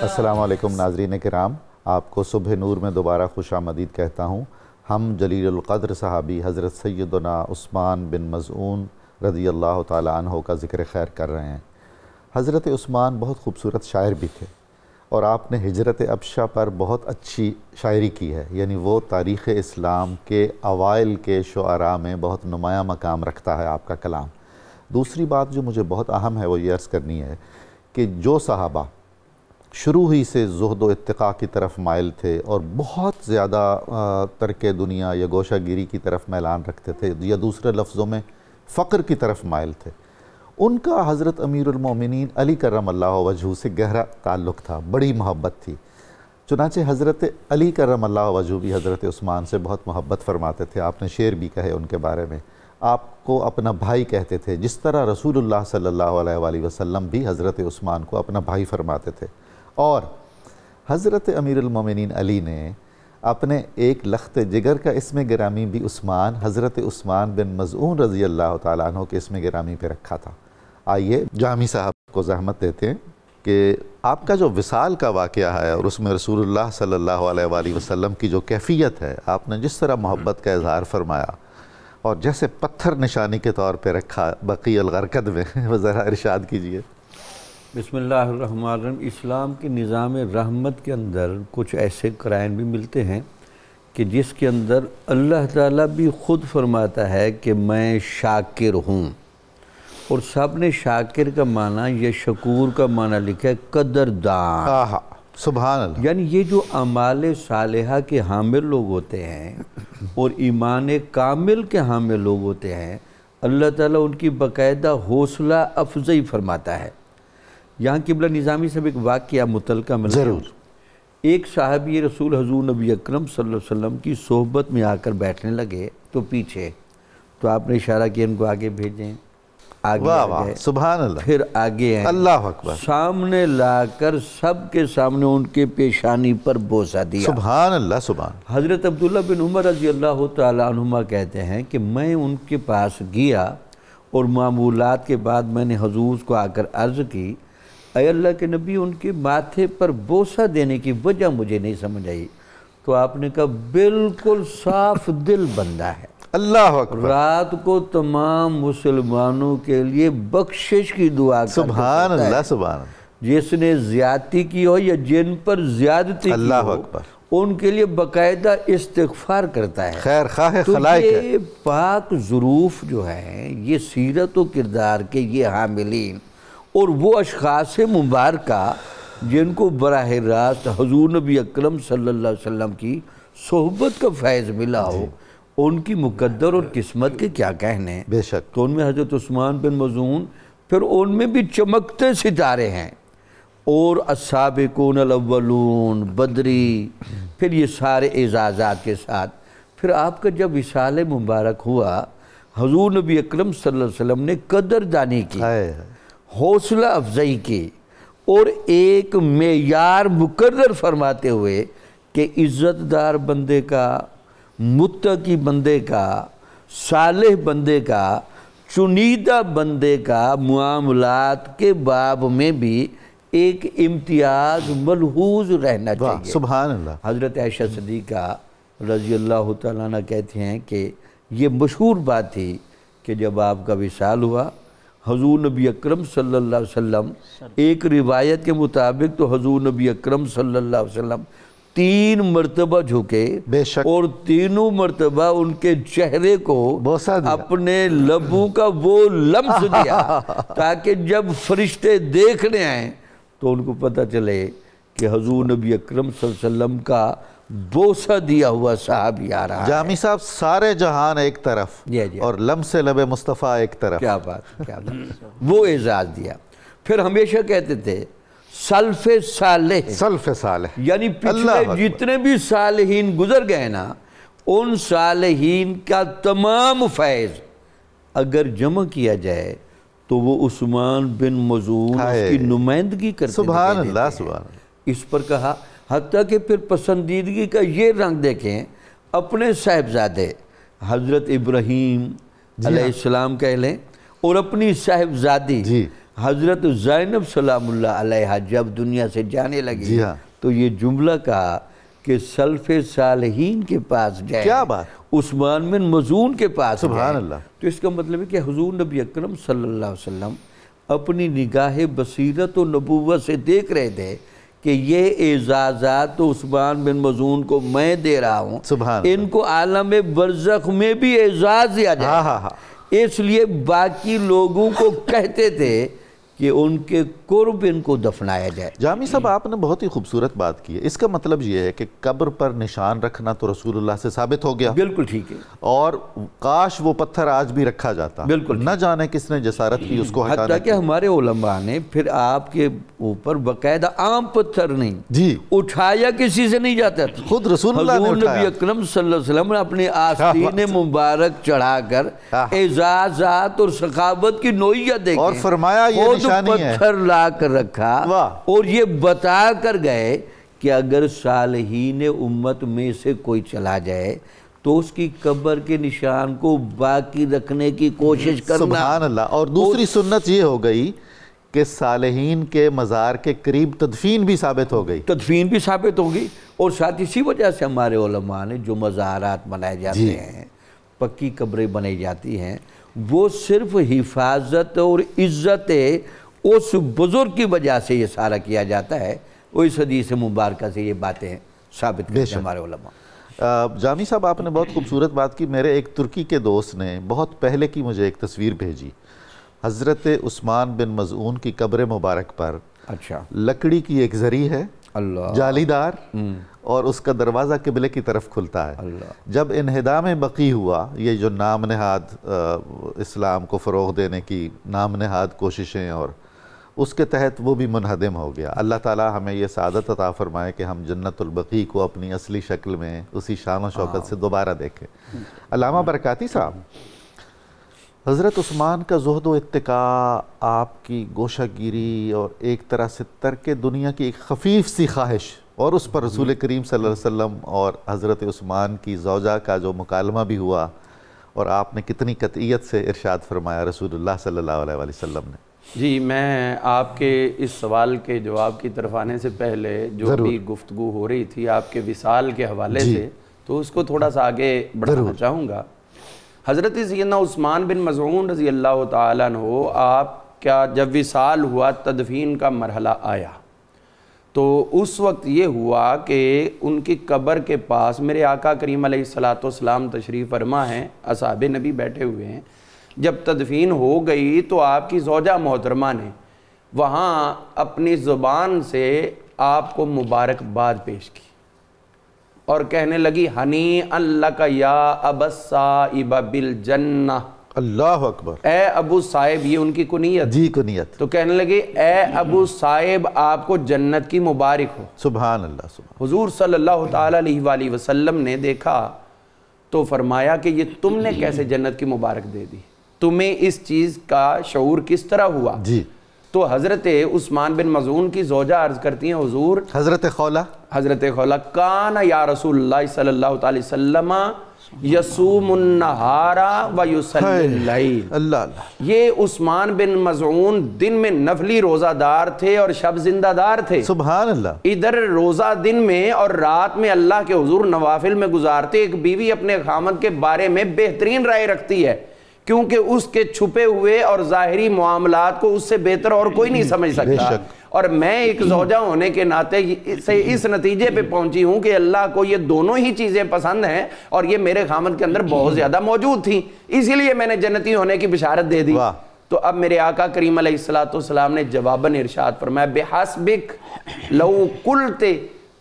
السلام علیکم ناظرین کرام، آپ کو صبح نور میں دوبارہ خوش آمدید کہتا ہوں۔ ہم جلیل القدر صحابی حضرت سیدنا عثمان بن مظعون رضی اللہ تعالیٰ عنہ کا ذکر خیر کر رہے ہیں۔ حضرت عثمان بہت خوبصورت شاعر بھی تھے، اور آپ نے ہجرت ابشہ پر بہت اچھی شاعری کی ہے، یعنی وہ تاریخ اسلام کے اوائل کے شعراء میں بہت نمایاں مقام رکھتا ہے آپ کا کلام۔ دوسری بات جو مجھے بہت اہم ہے وہ یہ عرض کرنی ہے کہ جو صحابہ شروع ہی سے زہد و اتقاء کی طرف مائل تھے اور بہت زیادہ ترک دنیا یا گوشہ گیری کی طرف میلان رکھتے تھے، یا دوسرے لفظوں میں فقر کی طرف مائل تھے، ان کا حضرت امیر المومنین علی کرم اللہ وجہہ سے گہرا تعلق تھا، بڑی محبت تھی۔ چنانچہ حضرت علی کرم اللہ وجہہ بھی حضرت عثمان سے بہت محبت فرماتے تھے، آپ نے شعر بھی کہے ان کے بارے میں، آپ کو اپنا بھائی کہتے تھے، جس طرح رسول اللہ صلی اللہ علیہ وآلہ وسلم بھی حضرت عثمان کو اپنا بھائی فرماتے تھے۔ اور حضرت امیر المومنین علی نے اپنے ایک لخت جگر کا اسم گرامی بھی عثمان، حضرت عثمان بن مظعون رضی اللہ تعالیٰ عنہ کے اسم گرامی پہ رکھا تھا۔ آئیے جامی صاحب کو زحمت دیتے ہیں کہ آپ کا جو وصال کا واقعہ ہے اور اس میں رسول اللہ صلی اللہ علیہ وآلہ وسلم کی جو کیفیت ہے، آپ نے جس طرح محبت کا اظہار فرمایا اور جیسے پتھر نشانی کے طور پہ رکھا بقیع الغرقد میں، وہ ذرا ارشاد کیجئے۔ بسم اللہ الرحمن الرحیم۔ اسلام کے نظام رحمت کے اندر کچھ ایسے قرائن بھی ملتے ہیں کہ جس کے اندر اللہ تعالیٰ بھی خود فرماتا ہے کہ میں شاکر ہوں، اور سب نے شاکر کا معنی یا شکور کا معنی لکھا ہے قدردان۔ سبحان اللہ۔ یعنی یہ جو اعمال صالحہ کے حامل لوگ ہوتے ہیں اور ایمان کامل کے حامل لوگ ہوتے ہیں، اللہ تعالیٰ ان کی باقاعدہ حوصلہ افزائی فرماتا ہے۔ یہاں قبلہ نظامی سے ایک واقعہ متعلقہ ملتا ہے۔ ضرور۔ ایک صحابی رسول حضور نبی اکرم صلی اللہ علیہ وسلم کی صحبت میں آ کر بیٹھنے لگے تو پیچھے، تو آپ نے اشارہ کیا ان کو آگے بھیجیں، آگے آگے، سبحان اللہ، پھر آگے ہیں، اللہ اکبر، سامنے لا کر سب کے سامنے ان کے پیشانی پر بوسہ دیا۔ سبحان اللہ، سبحان۔ حضرت عبداللہ بن عمر رضی اللہ تعالیٰ عنہما کہتے ہیں کہ میں ان کے پاس گیا اور معمولات کے بعد میں نے حضور کو آ کر عرض کی، اے اللہ کے نبی، ان کے ماتھے پر بوسہ دینے کی وجہ مجھے نہیں سمجھ آئی۔ تو آپ نے کہا بالکل صاف دل بندہ ہے، اللہ اکبر، رات کو تمام مسلمانوں کے لیے بخشش کی دعا کرتا ہے۔ سبحان اللہ، سبحان اللہ، جس نے زیادتی کی ہو یا جن پر زیادتی کی اللہ ہو، اکبر، ان کے لیے باقاعدہ استغفار کرتا ہے۔ خیر خواہ تو خلائق ہے۔ یہ پاک ظروف جو ہیں، یہ سیرت و کردار کے یہ حاملین اور وہ اشخاص مبارکہ جن کو براہ راست حضور نبی اکرم صلی اللہ علیہ وسلم کی صحبت کا فیض ملا ہو، ان کی مقدر اور قسمت کے کیا کہنے۔ بے شک۔ تو ان میں حضرت عثمان بن مظعون، پھر ان میں بھی چمکتے ستارے ہیں، اور السابقون الاولون، بدری، پھر یہ سارے اعزازات کے ساتھ پھر آپ کا جب وصال مبارک ہوا، حضور نبی اکرم صلی اللہ علیہ وسلم نے قدردانی کی، حوصلہ افزائی کی، اور ایک معیار مقرر فرماتے ہوئے کہ عزت دار بندے کا، متقی بندے کا، صالح بندے کا، چنیدہ بندے کا معاملات کے باب میں بھی ایک امتیاز ملحوظ رہنا چاہیے۔ سبحان اللہ۔ حضرت عائشہ صدیقہ رضی اللہ تعالیٰ عنہ کہتی ہیں کہ یہ مشہور بات تھی کہ جب آپ کا وصال ہوا، حضور نبی اکرم صلی اللہ علیہ وسلم، ایک روایت کے مطابق تو حضور نبی اکرم صلی اللہ علیہ وسلم 3 مرتبہ جھکے، بے شک، اور تینوں مرتبہ ان کے چہرے کو بوسہ دیا، اپنے لبوں کا وہ لمس دیا تاکہ جب فرشتے دیکھنے آئیں تو ان کو پتہ چلے کہ حضور نبی اکرم صلی اللہ علیہ وسلم کا بوسہ دیا ہوا صحابی آ رہا ہے۔ جامی صاحب، سارے جہان ایک طرف اور لمس لب مصطفیٰ ایک طرف۔ کیا بات، کیا بات، وہ اعزاز دیا۔ پھر ہمیشہ کہتے تھے سلف صالح، سلف صالح، یعنی پچھلے جتنے بھی صالحین گزر گئے نا، ان صالحین کا تمام فیض اگر جمع کیا جائے تو وہ عثمان بن مظعون اس کی نمائندگی کرتے سبحان اللہ سبحان اللہ۔ اس پر کہا، حتیٰ کہ پھر پسندیدگی کا یہ رنگ دیکھیں، اپنے صاحبزادے حضرت ابراہیم علیہ السلام کہہ لیں اور اپنی صاحبزادی حضرت زینب سلام اللہ علیہ جب دنیا سے جانے لگی تو یہ جملہ کہا کہ سلف صالحین کے پاس جائے، کیا بات، عثمان بن مظعون کے پاس سبحان جائے۔ اللہ۔ تو اس کا مطلب ہے کہ حضور نبی اکرم صلی اللہ علیہ وسلم اپنی نگاہ بصیرت و نبوت سے دیکھ رہے تھے کہ یہ اعزازات تو عثمان بن مظعون کو میں دے رہا ہوں، ان کو عالم برزخ میں بھی اعزاز دیا جائے۔ اس لیے باقی لوگوں کو کہتے تھے کہ ان کے قرب ان کو دفنایا جائے۔ جامی صاحب آپ نے بہت ہی خوبصورت بات کی ہے، اس کا مطلب یہ ہے کہ قبر پر نشان رکھنا تو رسول اللہ سے ثابت ہو گیا، بالکل ٹھیک ہے، اور کاش وہ پتھر آج بھی رکھا جاتا، بالکل نہ جانے کس نے جسارت کی اس کو ہٹانے کی۔ حتیٰ کہ ہمارے علماء نے پھر آپ کے اوپر باقاعدہ عام پتھر نہیں جی اٹھایا، کسی سے نہیں جاتا تھا، خود رسول اللہ نے حضور اٹھایا۔ نبی اکرم صلی اللہ علیہ وسلم نے اپنے آستین مبارک چڑھا کر اعزازات اور سخاوت کی نوعیت دیکھیں، اور فرمایا یہ نشانی ہے، پتھر لا کر رکھا اور یہ بتا کر گئے کہ اگر صالحین امت میں سے کوئی چلا جائے تو اس کی قبر کے نشان کو باقی رکھنے کی کوشش کرنا۔ سبحان اللہ۔ اور دوسری سنت یہ ہو گئی کہ صالحین کے مزار کے قریب تدفین بھی ثابت ہو گئی، تدفین بھی ثابت ہوگی، اور ساتھ اسی وجہ سے ہمارے علماء نے جو مزارات بنائے جاتے ہیں، پکی قبریں بنائی جاتی ہیں، وہ صرف حفاظت اور عزت اس بزرگ کی وجہ سے یہ سارا کیا جاتا ہے۔ وہ اس حدیث مبارکہ سے یہ باتیں ثابت کرتے ہیں ہمارے علماء۔ جامی صاحب آپ نے بہت خوبصورت بات کی۔ میرے ایک ترکی کے دوست نے بہت پہلے کی مجھے ایک تصویر بھیجی، حضرت عثمان بن مظعون کی قبر مبارک پر اچھا لکڑی کی ایک زری ہے، اللہ جالی دار، اور اس کا دروازہ قبلے کی طرف کھلتا ہے۔ جب انہدام بقی ہوا، یہ جو نام نہاد اسلام کو فروغ دینے کی نام نہاد کوششیں، اور اس کے تحت وہ بھی منہدم ہو گیا۔ اللہ تعالی ہمیں یہ سعادت عطا فرمائے کہ ہم جنت البقیع کو اپنی اصلی شکل میں اسی شان و شوکت سے دوبارہ دیکھیں۔ علامہ برکاتی صاحب، حضرت عثمان کا زہد و اتقاء، آپ کی گوشہ گیری، اور ایک طرح سے ترک دنیا کی ایک خفیف سی خواہش، اور اس پر رسول کریم صلی اللہ علیہ وسلم اور حضرت عثمان کی زوجہ کا جو مکالمہ بھی ہوا، اور آپ نے کتنی قطعیت سے ارشاد فرمایا رسول اللہ صلی اللہ علیہ وسلم نے۔ جی، میں آپ کے اس سوال کے جواب کی طرف آنے سے پہلے جو بھی گفتگو ہو رہی تھی آپ کے وصال کے حوالے سے، تو اس کو تھوڑا سا آگے بڑھانا چاہوں گا۔ حضرت سیدنا عثمان بن مظعون رضی اللہ تعالیٰ عنہ، آپ کا جب وصال ہوا، تدفین کا مرحلہ آیا، تو اس وقت یہ ہوا کہ ان کی قبر کے پاس میرے آقا کریم علیہ السلام تشریف فرما ہیں، اصحاب نبی بیٹھے ہوئے ہیں۔ جب تدفین ہو گئی تو آپ کی زوجہ محترمہ نے وہاں اپنی زبان سے آپ کو مبارکباد پیش کی اور کہنے لگی، ہنیئا لک یا ابا الصائب بالجنہ۔ اللہ اکبر۔ اے ابو صائب، یہ ان کی کنیت، جی کنیت، تو کہنے لگے اے ابو صائب، آپ کو جنت کی مبارک ہو۔ سبحان اللہ سبحان۔ حضور صلی اللہ تعالیٰ علیہ وآلہ وسلم نے دیکھا تو فرمایا کہ یہ تم نے کیسے جنت کی مبارک دے دی، تمہیں اس چیز کا شعور کس طرح ہوا؟ جی، تو حضرت عثمان بن مظعون کی زوجہ عرض کرتی ہیں، حضور، حضرت خولہ کان یا رسول اللہ صلی اللہ علیہ وسلم یصوم النہار و یصلی اللیل۔ اللہ اللہ، یہ عثمان بن مظعون دن میں نفلی روزہ دار تھے اور شب زندہ دار تھے۔ سبحان اللہ۔ ادھر روزہ دن میں اور رات میں اللہ کے حضور نوافل میں گزارتے۔ ایک بیوی اپنے خامد کے بارے میں بہترین رائے رکھتی ہے، کیونکہ اس کے چھپے ہوئے اور ظاہری معاملات کو اس سے بہتر اور کوئی نہیں سمجھ سکتا۔ اور میں ایک زوجہ ہونے کے ناطے سے اس نتیجے پہ پہنچی ہوں کہ اللہ کو یہ دونوں ہی چیزیں پسند ہیں، اور یہ میرے خامد کے اندر بہت زیادہ موجود تھیں، اسی لیے میں نے جنتی ہونے کی بشارت دے دی۔ تو اب میرے آقا کریم علیہ السلام نے جواباً ارشاد فرمایا، بِحَسْبِكْ لَوْ قُلْتِ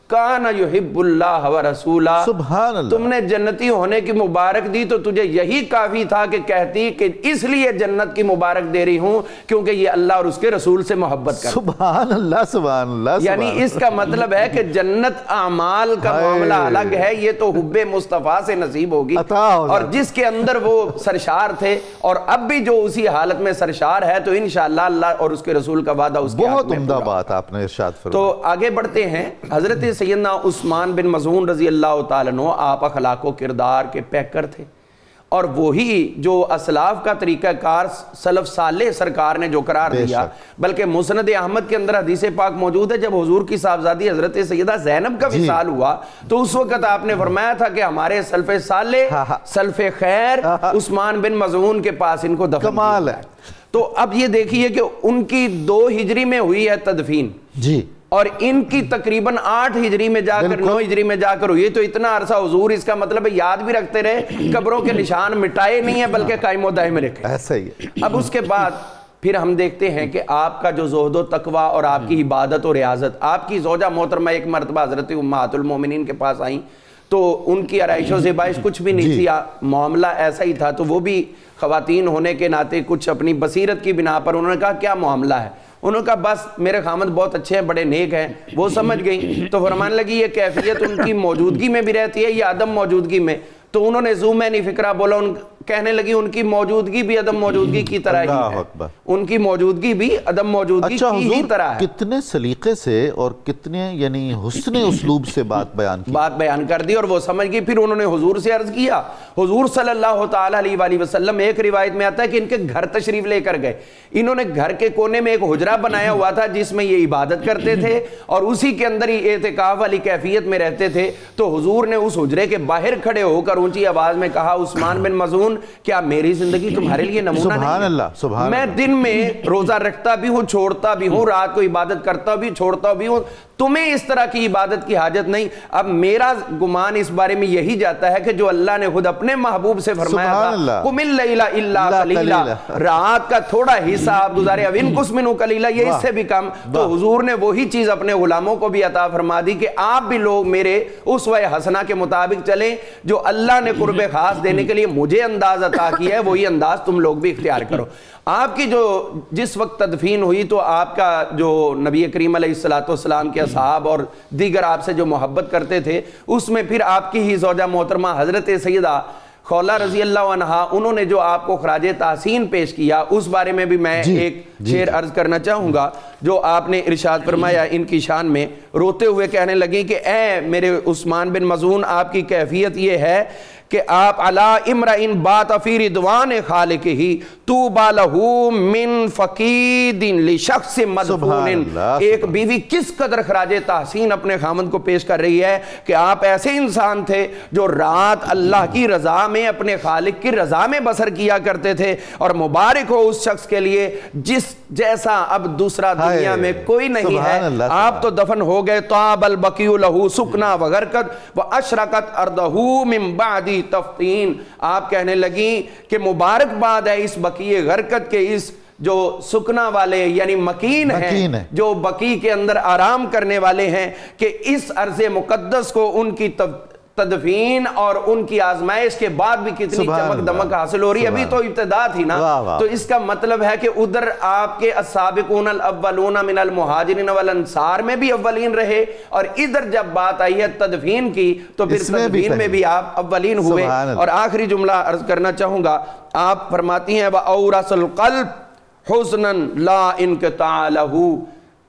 کان یحب اللہ و رسولہ، سبحان اللہ، تم نے جنتی ہونے کی مبارک دی تو تجھے یہی کافی تھا کہ کہتی کہ اس لیے جنت کی مبارک دے رہی ہوں کیونکہ یہ اللہ اور اس کے رسول سے محبت کرتا۔ سبحان اللہ، سبحان اللہ، یعنی اس کا مطلب ہے کہ جنت اعمال کا معاملہ الگ ہے، یہ تو حب مصطفیٰ سے نصیب ہوگی، اور جس کے اندر وہ سرشار تھے اور اب بھی جو اسی حالت میں سرشار ہے تو انشاءاللہ اللہ اور اس کے رسول کا وعدہ اس کے حق میں بہت عمدہ بات آپ نے ارشاد فرمایا۔ تو آگے بڑھتے ہیں۔ حضرت سیدنا عثمان بن مظعون رضی اللہ تعالیٰ عنہ آپ اخلاق و کردار کے پیکر تھے، اور وہی جو اسلاف کا طریقہ کار سلف صالح سرکار نے جو قرار دیا، بلکہ مسند احمد کے اندر حدیث پاک موجود ہے، جب حضور کی صاحبزادی حضرت سیدہ زینب کا وصال ہوا تو اس وقت آپ نے فرمایا تھا کہ ہمارے سلف صالح، سلف خیر عثمان بن مظعون کے پاس ان کو دفن کیا۔ کمال ہے۔ تو اب یہ دیکھیے کہ ان کی 2 ہجری میں ہوئی ہے تدفین، جی، اور ان کی تقریباً 8 ہجری میں جا کر 9 ہجری میں جا کر ہوئی، تو اتنا عرصہ حضور اس کا مطلب ہے یاد بھی رکھتے رہے، قبروں کے نشان مٹائے نہیں ہیں بلکہ قائم و دائم رکھے۔ ایسا ہی ہے۔ اب اس کے بعد پھر ہم دیکھتے ہیں کہ آپ کا جو زہد و تقوی اور آپ کی عبادت و ریاضت، آپ کی زوجہ محترمہ ایک مرتبہ حضرت امہات المومنین کے پاس آئیں تو ان کی آرائش و زیبائش کچھ بھی نہیں تھی، معاملہ ایسا ہی تھا، تو وہ بھی خواتین ہونے کے ناطے کچھ اپنی بصیرت کی بنا پر انہوں نے کہا کیا معاملہ ہے؟ انہوں نے کہا بس میرے خامد بہت اچھے ہیں، بڑے نیک ہیں۔ وہ سمجھ گئیں تو فرمانے لگی یہ کیفیت ان کی موجودگی میں بھی رہتی ہے یا عدم موجودگی میں؟ تو انہوں نے ذو معنی فکرہ بولا، کہنے لگی ان کی موجودگی بھی عدم موجودگی کی طرح ہی ہے، ان کی موجودگی بھی عدم موجودگی کی ہی طرح ہے۔ کتنے سلیقے سے اور کتنے یعنی حسن اسلوب سے بات بیان کر دی، اور وہ سمجھ گئی۔ پھر انہوں نے حضور سے عرض کیا، حضور صلی اللہ تعالیٰ علیہ وآلہ وسلم، ایک روایت میں آتا ہے کہ ان کے گھر تشریف لے کر گئے، انہوں نے گھر کے کونے میں ایک حجرہ بنایا ہوا تھا جس میں یہ عبادت کرتے تھے اور اسی کے اندر ہی اعتکاف والی کیفیت میں رہتے تھے۔ تو حضور نے اس حجرے کے باہر کھڑے ہو کر اونچی آواز میں کہا، عثمان بن مظعون کیا میری زندگی تمہارے لیے نمونہ نہیں ہے؟ میں دن میں روزہ رکھتا بھی ہوں، چھوڑتا بھی ہوں، رات کو عبادت کرتا بھی چھوڑتا بھی ہوں، تمہیں اس طرح کی عبادت کی حاجت نہیں۔ اب میرا گمان اس بارے میں یہی جاتا ہے کہ جو اللہ نے خود اپنے محبوب سے فرمایا تھا قم اللیل الا قلیلا، رات کا تھوڑا حصہ آپ گزارے، اب انقص منہ قلیلا، یہ اس سے بھی کم، تو حضور نے وہی چیز اپنے غلاموں کو بھی عطا فرما دی کہ آپ بھی لوگ میرے اسوہ حسنہ کے مطابق چلیں، جو اللہ نے قرب خاص دینے کے لیے مجھے انداز عطا کیا ہے وہی انداز تم لوگ بھی اختیار کرو۔ آپ کی جو جس وقت تدفین ہوئی تو آپ کا جو نبی کریم علیہ السلام کے اصحاب اور دیگر آپ سے جو محبت کرتے تھے، اس میں پھر آپ کی ہی زوجہ محترمہ حضرت سیدہ خولہ رضی اللہ عنہا، انہوں نے جو آپ کو خراج تحسین پیش کیا، اس بارے میں بھی میں ایک شعر عرض کرنا چاہوں گا جو آپ نے ارشاد فرمایا ان کی شان میں۔ روتے ہوئے کہنے لگیں کہ اے میرے عثمان بن مظعون، آپ کی کیفیت یہ ہے کہ آپ علا امرئن بات فی رضوان خالقہ طوبی لہ من فقید لشخص مدفون۔ ایک بیوی کس قدر خراج تحسین اپنے خامند کو پیش کر رہی ہے کہ آپ ایسے انسان تھے جو رات اللہ کی رضا میں، اپنے خالق کی رضا میں بسر کیا کرتے تھے، اور مبارک ہو اس شخص کے لیے جس جیسا اب دوسرا دنیا میں کوئی نہیں ہے۔ آپ تو دفن ہو گئے، طاب البقیع لہ سکنا وغرقت واشرقت ارضہ من بعد تفتین۔ آپ کہنے لگیں کہ مبارکباد ہے اس بقیع غرقت کے، اس جو سکنا والے یعنی مکین ہیں، جو بقیع کے اندر آرام کرنے والے ہیں، کہ اس عرض مقدس کو ان کی تدفین اور ان کی آزمائش کے بعد بھی کتنی چمک دمک حاصل ہو رہی ہے۔ ابھی تو ابتدا تھی نا، تو اس کا مطلب ہے کہ ادھر آپ کے السابقون الاولون من المہاجرین والانصار میں بھی اولین رہے، اور ادھر جب بات آئی ہے تدفین کی تو پھر تدفین میں بھی آپ اولین ہوئے۔ اور آخری جملہ عرض کرنا چاہوں گا، آپ فرماتی ہیں وَأَوْرَسَ الْقَلْبِ حُزْنًا لَا انْقِطَاعَ لَهُ،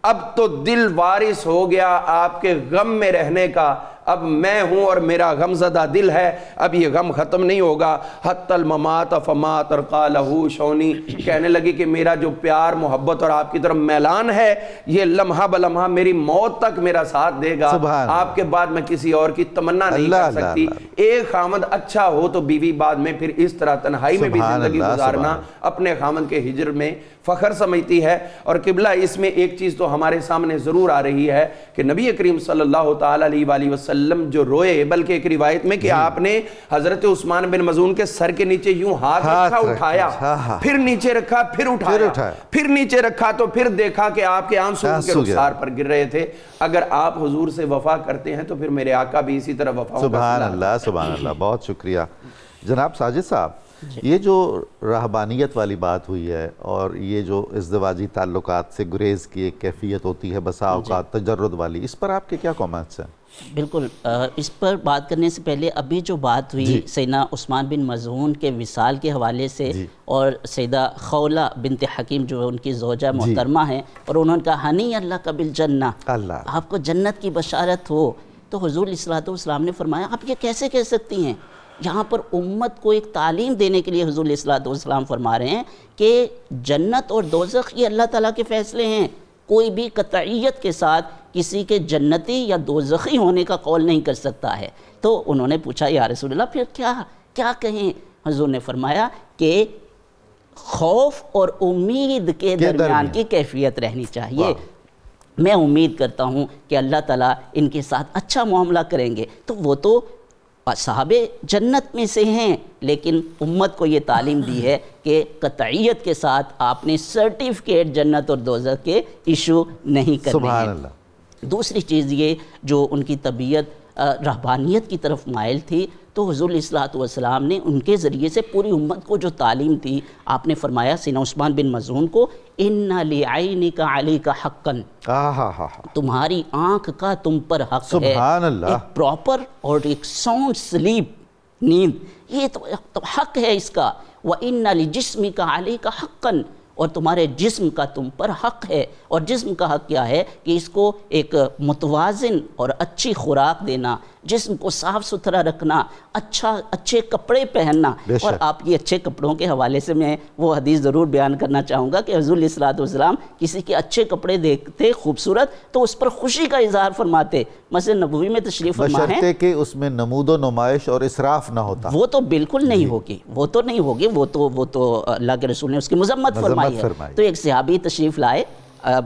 اب تو دل وارث ہو گیا آپ کے غم میں رہنے کا، اب میں ہوں اور میرا غم زدہ دل ہے، اب یہ غم ختم نہیں ہوگا۔ حتی الممات فما ترقى له شونی، کہنے لگی کہ میرا جو پیار محبت اور آپ کی طرف میلان ہے یہ لمحہ بلمحہ میری موت تک میرا ساتھ دے گا، آپ کے بعد میں کسی اور کی تمنا نہیں کر سکتی۔ ایک خامد اچھا ہو تو بیوی بعد میں پھر اس طرح تنہائی میں بھی زندگی گزارنا اپنے خامد کے ہجر میں فخر سمجھتی ہے۔ اور قبلہ اس میں ایک چیز تو ہمارے سامنے ضرور آ رہی ہے کہ نبی کریم صلی اللہ تعالیٰ علیہ وآلہ وسلم وسلم جو روئے، بلکہ ایک روایت میں کہ آپ نے حضرت عثمان بن مظعون کے سر کے نیچے یوں ہاتھ رکھا، اٹھایا، پھر نیچے رکھا، پھر اٹھایا، پھر نیچے رکھا، تو پھر دیکھا کہ آپ کے آنسو ان کے رخسار پر گر رہے تھے۔ اگر آپ حضور سے وفا کرتے ہیں تو پھر میرے آقا بھی اسی طرح وفا ہوگا۔ سبحان اللہ، سبحان اللہ، بہت شکریہ جناب ساجد صاحب۔ یہ جو رہبانیت والی بات ہوئی ہے اور یہ جو ازدواجی تعلقات سے گریز کی ایک کیفیت ہوتی ہے بسا اوقات تجرد والی، اس پر آپ کے کیا کامنٹس ہیں؟ بالکل، اس پر بات کرنے سے پہلے ابھی جو بات ہوئی سیدنا عثمان بن مظعون کے وصال کے حوالے سے، اور سیدہ خولہ بنت حکیم جو ان کی زوجہ محترمہ ہیں، اور انہوں نے کہا ہنی اللہ کا بالجنہ، آپ کو جنت کی بشارت ہو، تو حضور علیہ الصلوۃ والسلام نے فرمایا آپ یہ کیسے کہہ سکتی ہیں؟ یہاں پر امت کو ایک تعلیم دینے کے لیے حضور علیہ الصلوۃ والسلام فرما رہے ہیں کہ جنت اور دوزخ یہ اللہ تعالیٰ کے فیصلے ہیں، کوئی بھی قطعیت کے ساتھ کسی کے جنتی یا دوزخی ہونے کا قول نہیں کر سکتا ہے۔ تو انہوں نے پوچھا یا رسول اللہ پھر کیا کہیں؟ حضور نے فرمایا کہ خوف اور امید کے درمیان کی کیفیت رہنی چاہیے۔ میں امید کرتا ہوں کہ اللہ تعالیٰ ان کے ساتھ اچھا معاملہ کریں گے، تو وہ تو صحابہ جنت میں سے ہیں، لیکن امت کو یہ تعلیم دی ہے کہ قطعیت کے ساتھ آپ نے سرٹیفکیٹ جنت اور دوزخ کے ایشو نہیں کرنے ہیں۔ سبحان اللہ۔ دوسری چیز یہ جو ان کی طبیعت رہبانیت کی طرف مائل تھی، تو حضور علیہ الصلوۃ والسلام نے ان کے ذریعے سے پوری امت کو جو تعلیم تھی، آپ نے فرمایا سیدنا عثمان بن مظعون کو ان لعینک علیک حقا، تمہاری آنکھ کا تم پر حق ہے۔ سبحان اللہ۔ ایک پراپر اور ایک ساؤنڈ سلیپ، نیند، یہ تو حق ہے اس کا۔ وَإِنَّ لِجِسْمِكَ عَلَيْكَ حَقًّا، اور تمہارے جسم کا تم پر حق ہے۔ اور جسم کا حق کیا ہے کہ اس کو ایک متوازن اور اچھی خوراک دینا، جسم کو صاف ستھرا رکھنا، اچھے کپڑے پہننا۔ اور آپ یہ اچھے کپڑوں کے حوالے سے میں وہ حدیث ضرور بیان کرنا چاہوں گا کہ حضور علیہ الصلوۃ والسلام کسی کے اچھے کپڑے دیکھتے خوبصورت تو اس پر خوشی کا اظہار فرماتے۔ مسجد نبوی میں تشریف فرما ہے، بشرطے کہ اس میں نمود و نمائش اور اسراف نہ ہوتا۔ وہ تو بالکل نہیں ہوگی، وہ تو نہیں ہوگی، وہ تو اللہ کے رسول نے اس کی مذمت فرمائی ہے۔ تو ایک صحابی تشریف لائے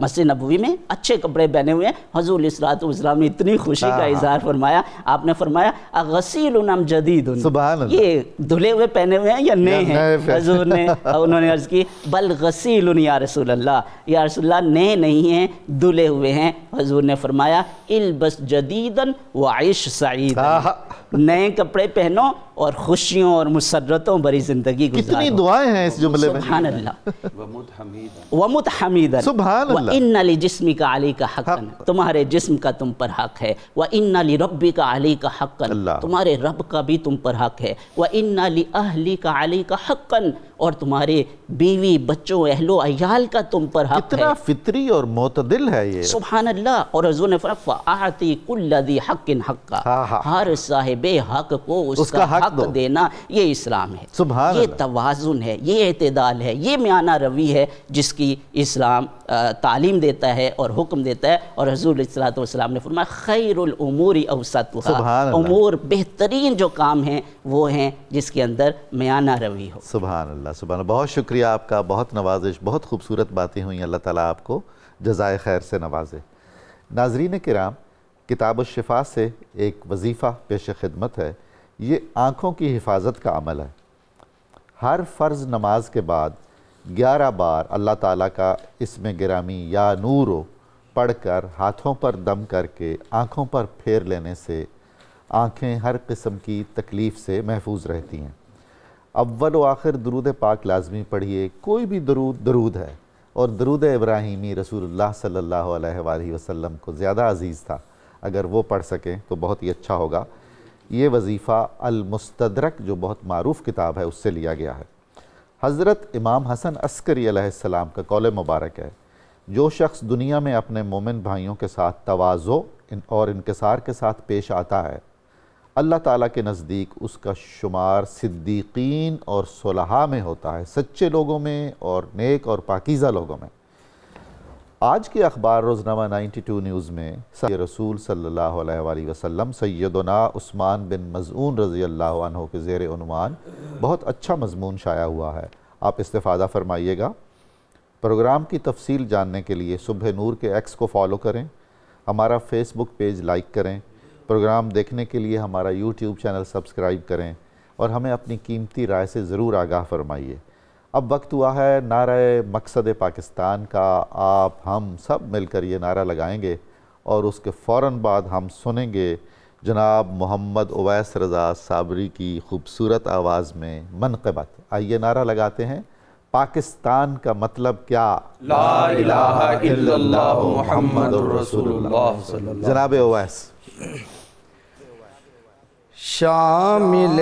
مسجد نبوی میں، اچھے کپڑے پہنے ہوئے ہیں، حضور علیہ الصلوۃ والسلام نے اتنی خوشی کا اظہار فرمایا، آپ نے فرمایا اغسیل ام جدید، یہ دھلے ہوئے پہنے ہوئے ہیں یا نئے ہیں؟ حضور نے انہوں نے عرض کی بل غسیل یا رسول اللہ، یا رسول اللہ نئے نہیں ہیں، دھلے ہوئے ہیں۔ حضور نے فرمایا البس جدیدا وعیش سعیدا، نئے کپڑے پہنو اور خوشیوں اور مسرتوں بھری زندگی گزارو۔ کتنی دعائیں ہیں اس جملے میں، سبحان اللہ۔ وَمُتْحَمِيدًا، سبحان اللہ۔ وَإِنَّ لِجِسْمِكَ عَلَيْكَ حَقًّا، تمہارے جسم کا تم پر حق ہے۔ وَإِنَّ لِرَبِّكَ عَلَيْكَ حَقًّا، تمہارے رب کا بھی تم پر حق ہے۔ وَإِنَّ لِأَهْلِكَ عَلَيْكَ حَقًّا، اور تمہارے بیوی بچوں اہل و عیال کا تم پر حق ہے۔ کتنا فطری اور معتدل ہے یہ، سبحان اللہ۔ اور حضور نے فرمایا فَأَعْطِ كُلَّ ذِي حَقٍّ حَقًّا، ہر صاحب حق کو اس کا حق دینا، یہ اسلام ہے۔ سبحان یہ اللہ۔ توازن ہے، یہ اعتدال ہے، یہ میانہ روی ہے جس کی اسلام تعلیم دیتا ہے اور حکم دیتا ہے۔ اور حضور علیہ الصلوۃ والسلام نے فرمایا خیر الامور اوسطها، امور بہترین جو کام ہیں وہ ہیں جس کے اندر میانہ روی ہو۔ سبحان اللہ، سبحان اللہ۔ بہت شکریہ آپ کا، بہت نوازش، بہت خوبصورت باتیں ہوئیں، اللہ تعالیٰ آپ کو جزائے خیر سے نوازے۔ ناظرین کرام، کتاب الشفا سے ایک وظیفہ پیش خدمت ہے، یہ آنکھوں کی حفاظت کا عمل ہے۔ ہر فرض نماز کے بعد 11 بار اللہ تعالیٰ کا اسم گرامی یا نورو پڑھ کر ہاتھوں پر دم کر کے آنکھوں پر پھیر لینے سے آنکھیں ہر قسم کی تکلیف سے محفوظ رہتی ہیں۔ اول و آخر درود پاک لازمی پڑھیے، کوئی بھی درود ہے، اور درود ابراہیمی رسول اللہ صلی اللہ علیہ وآلہ وسلم کو زیادہ عزیز تھا، اگر وہ پڑھ سکیں تو بہت ہی اچھا ہوگا۔ یہ وظیفہ المستدرک جو بہت معروف کتاب ہے اس سے لیا گیا ہے۔ حضرت امام حسن عسکری علیہ السلام کا قول مبارک ہے، جو شخص دنیا میں اپنے مومن بھائیوں کے ساتھ تواضع اور انکسار کے ساتھ پیش آتا ہے، اللہ تعالیٰ کے نزدیک اس کا شمار صدیقین اور صلحاء میں ہوتا ہے، سچے لوگوں میں اور نیک اور پاکیزہ لوگوں میں۔ آج کے اخبار روزنامہ 92 نیوز میں رسول صلی اللہ علیہ وآلہ وسلم سیدنا عثمان بن مظعون رضی اللہ عنہ کے زیر عنوان بہت اچھا مضمون شائع ہوا ہے، آپ استفادہ فرمائیے گا۔ پروگرام کی تفصیل جاننے کے لیے صبح نور کے ایکس کو فالو کریں، ہمارا فیس بک پیج لائک کریں، پروگرام دیکھنے کے لیے ہمارا یوٹیوب چینل سبسکرائب کریں اور ہمیں اپنی قیمتی رائے سے ضرور آگاہ فرمائیے۔ اب وقت ہوا ہے نعرہ مقصد پاکستان کا۔ آپ ہم سب مل کر یہ نعرہ لگائیں گے اور اس کے فوراً بعد ہم سنیں گے جناب محمد اویس رضا صابری کی خوبصورت آواز میں منقبت۔ آئیے نعرہ لگاتے ہیں، پاکستان کا مطلب کیا؟ لا الہ الا اللہ محمد رسول اللہ صلی اللہ علیہ وسلم۔ جناب اویس۔ شامل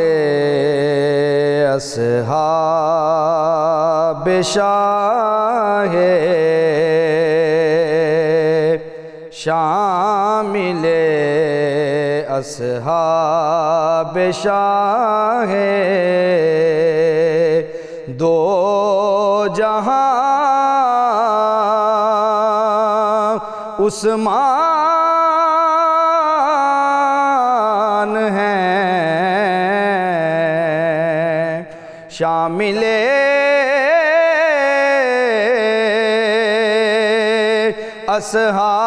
اصحاب شاہ، شامل اصحاب شاہ، دو جہاں عثمان ہیں، شامل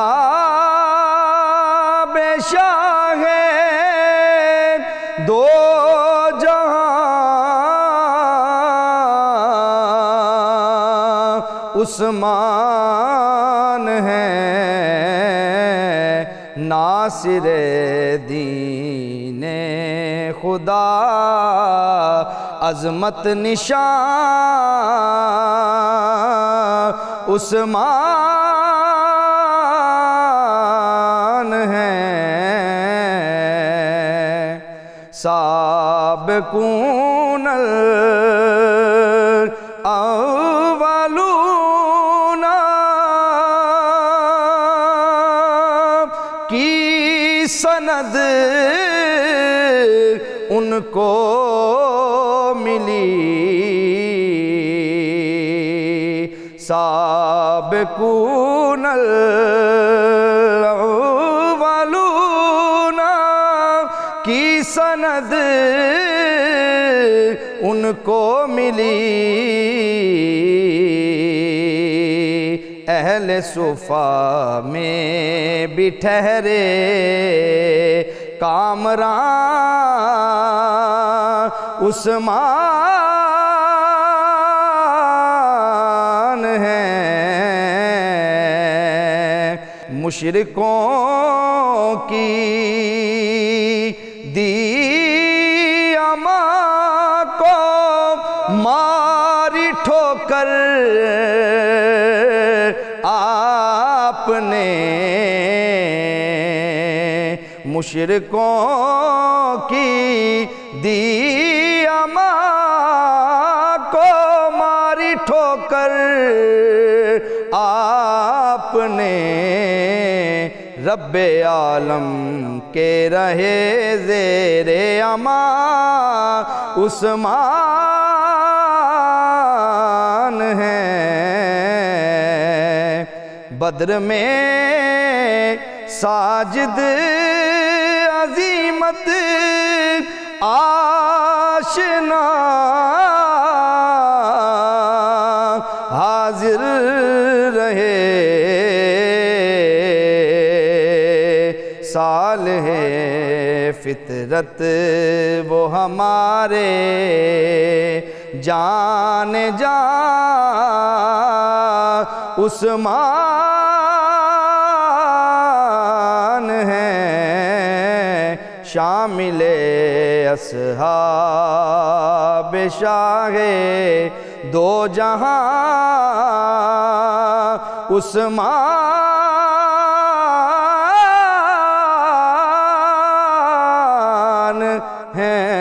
اصحاب شاہ، دو جہاں عثمان ہیں، ناصر دین خدا عظمت نشان عثمان ہیں، سابقون الاولون کی سند ان کو ملی، سابقون الاولون کی سند ان کو ملی، اہل صفا میں بھی ٹھہرے کامران عثمان ہیں، مشرکوں کی دی اما کو ماری ٹھوکر آپ نے، مشرکوں کی دی اما کو ماری ٹھوکر آپ نے، رب عالم کے رہے زیر اما عثمان ہیں، بدر میں ساجد عظیمت آشنا حاضر رہے، صالح فطرت وہ ہمارے جان جان عثمان ہیں، شامل اصحاب شاہ، دو جہاں عثمان ہیں۔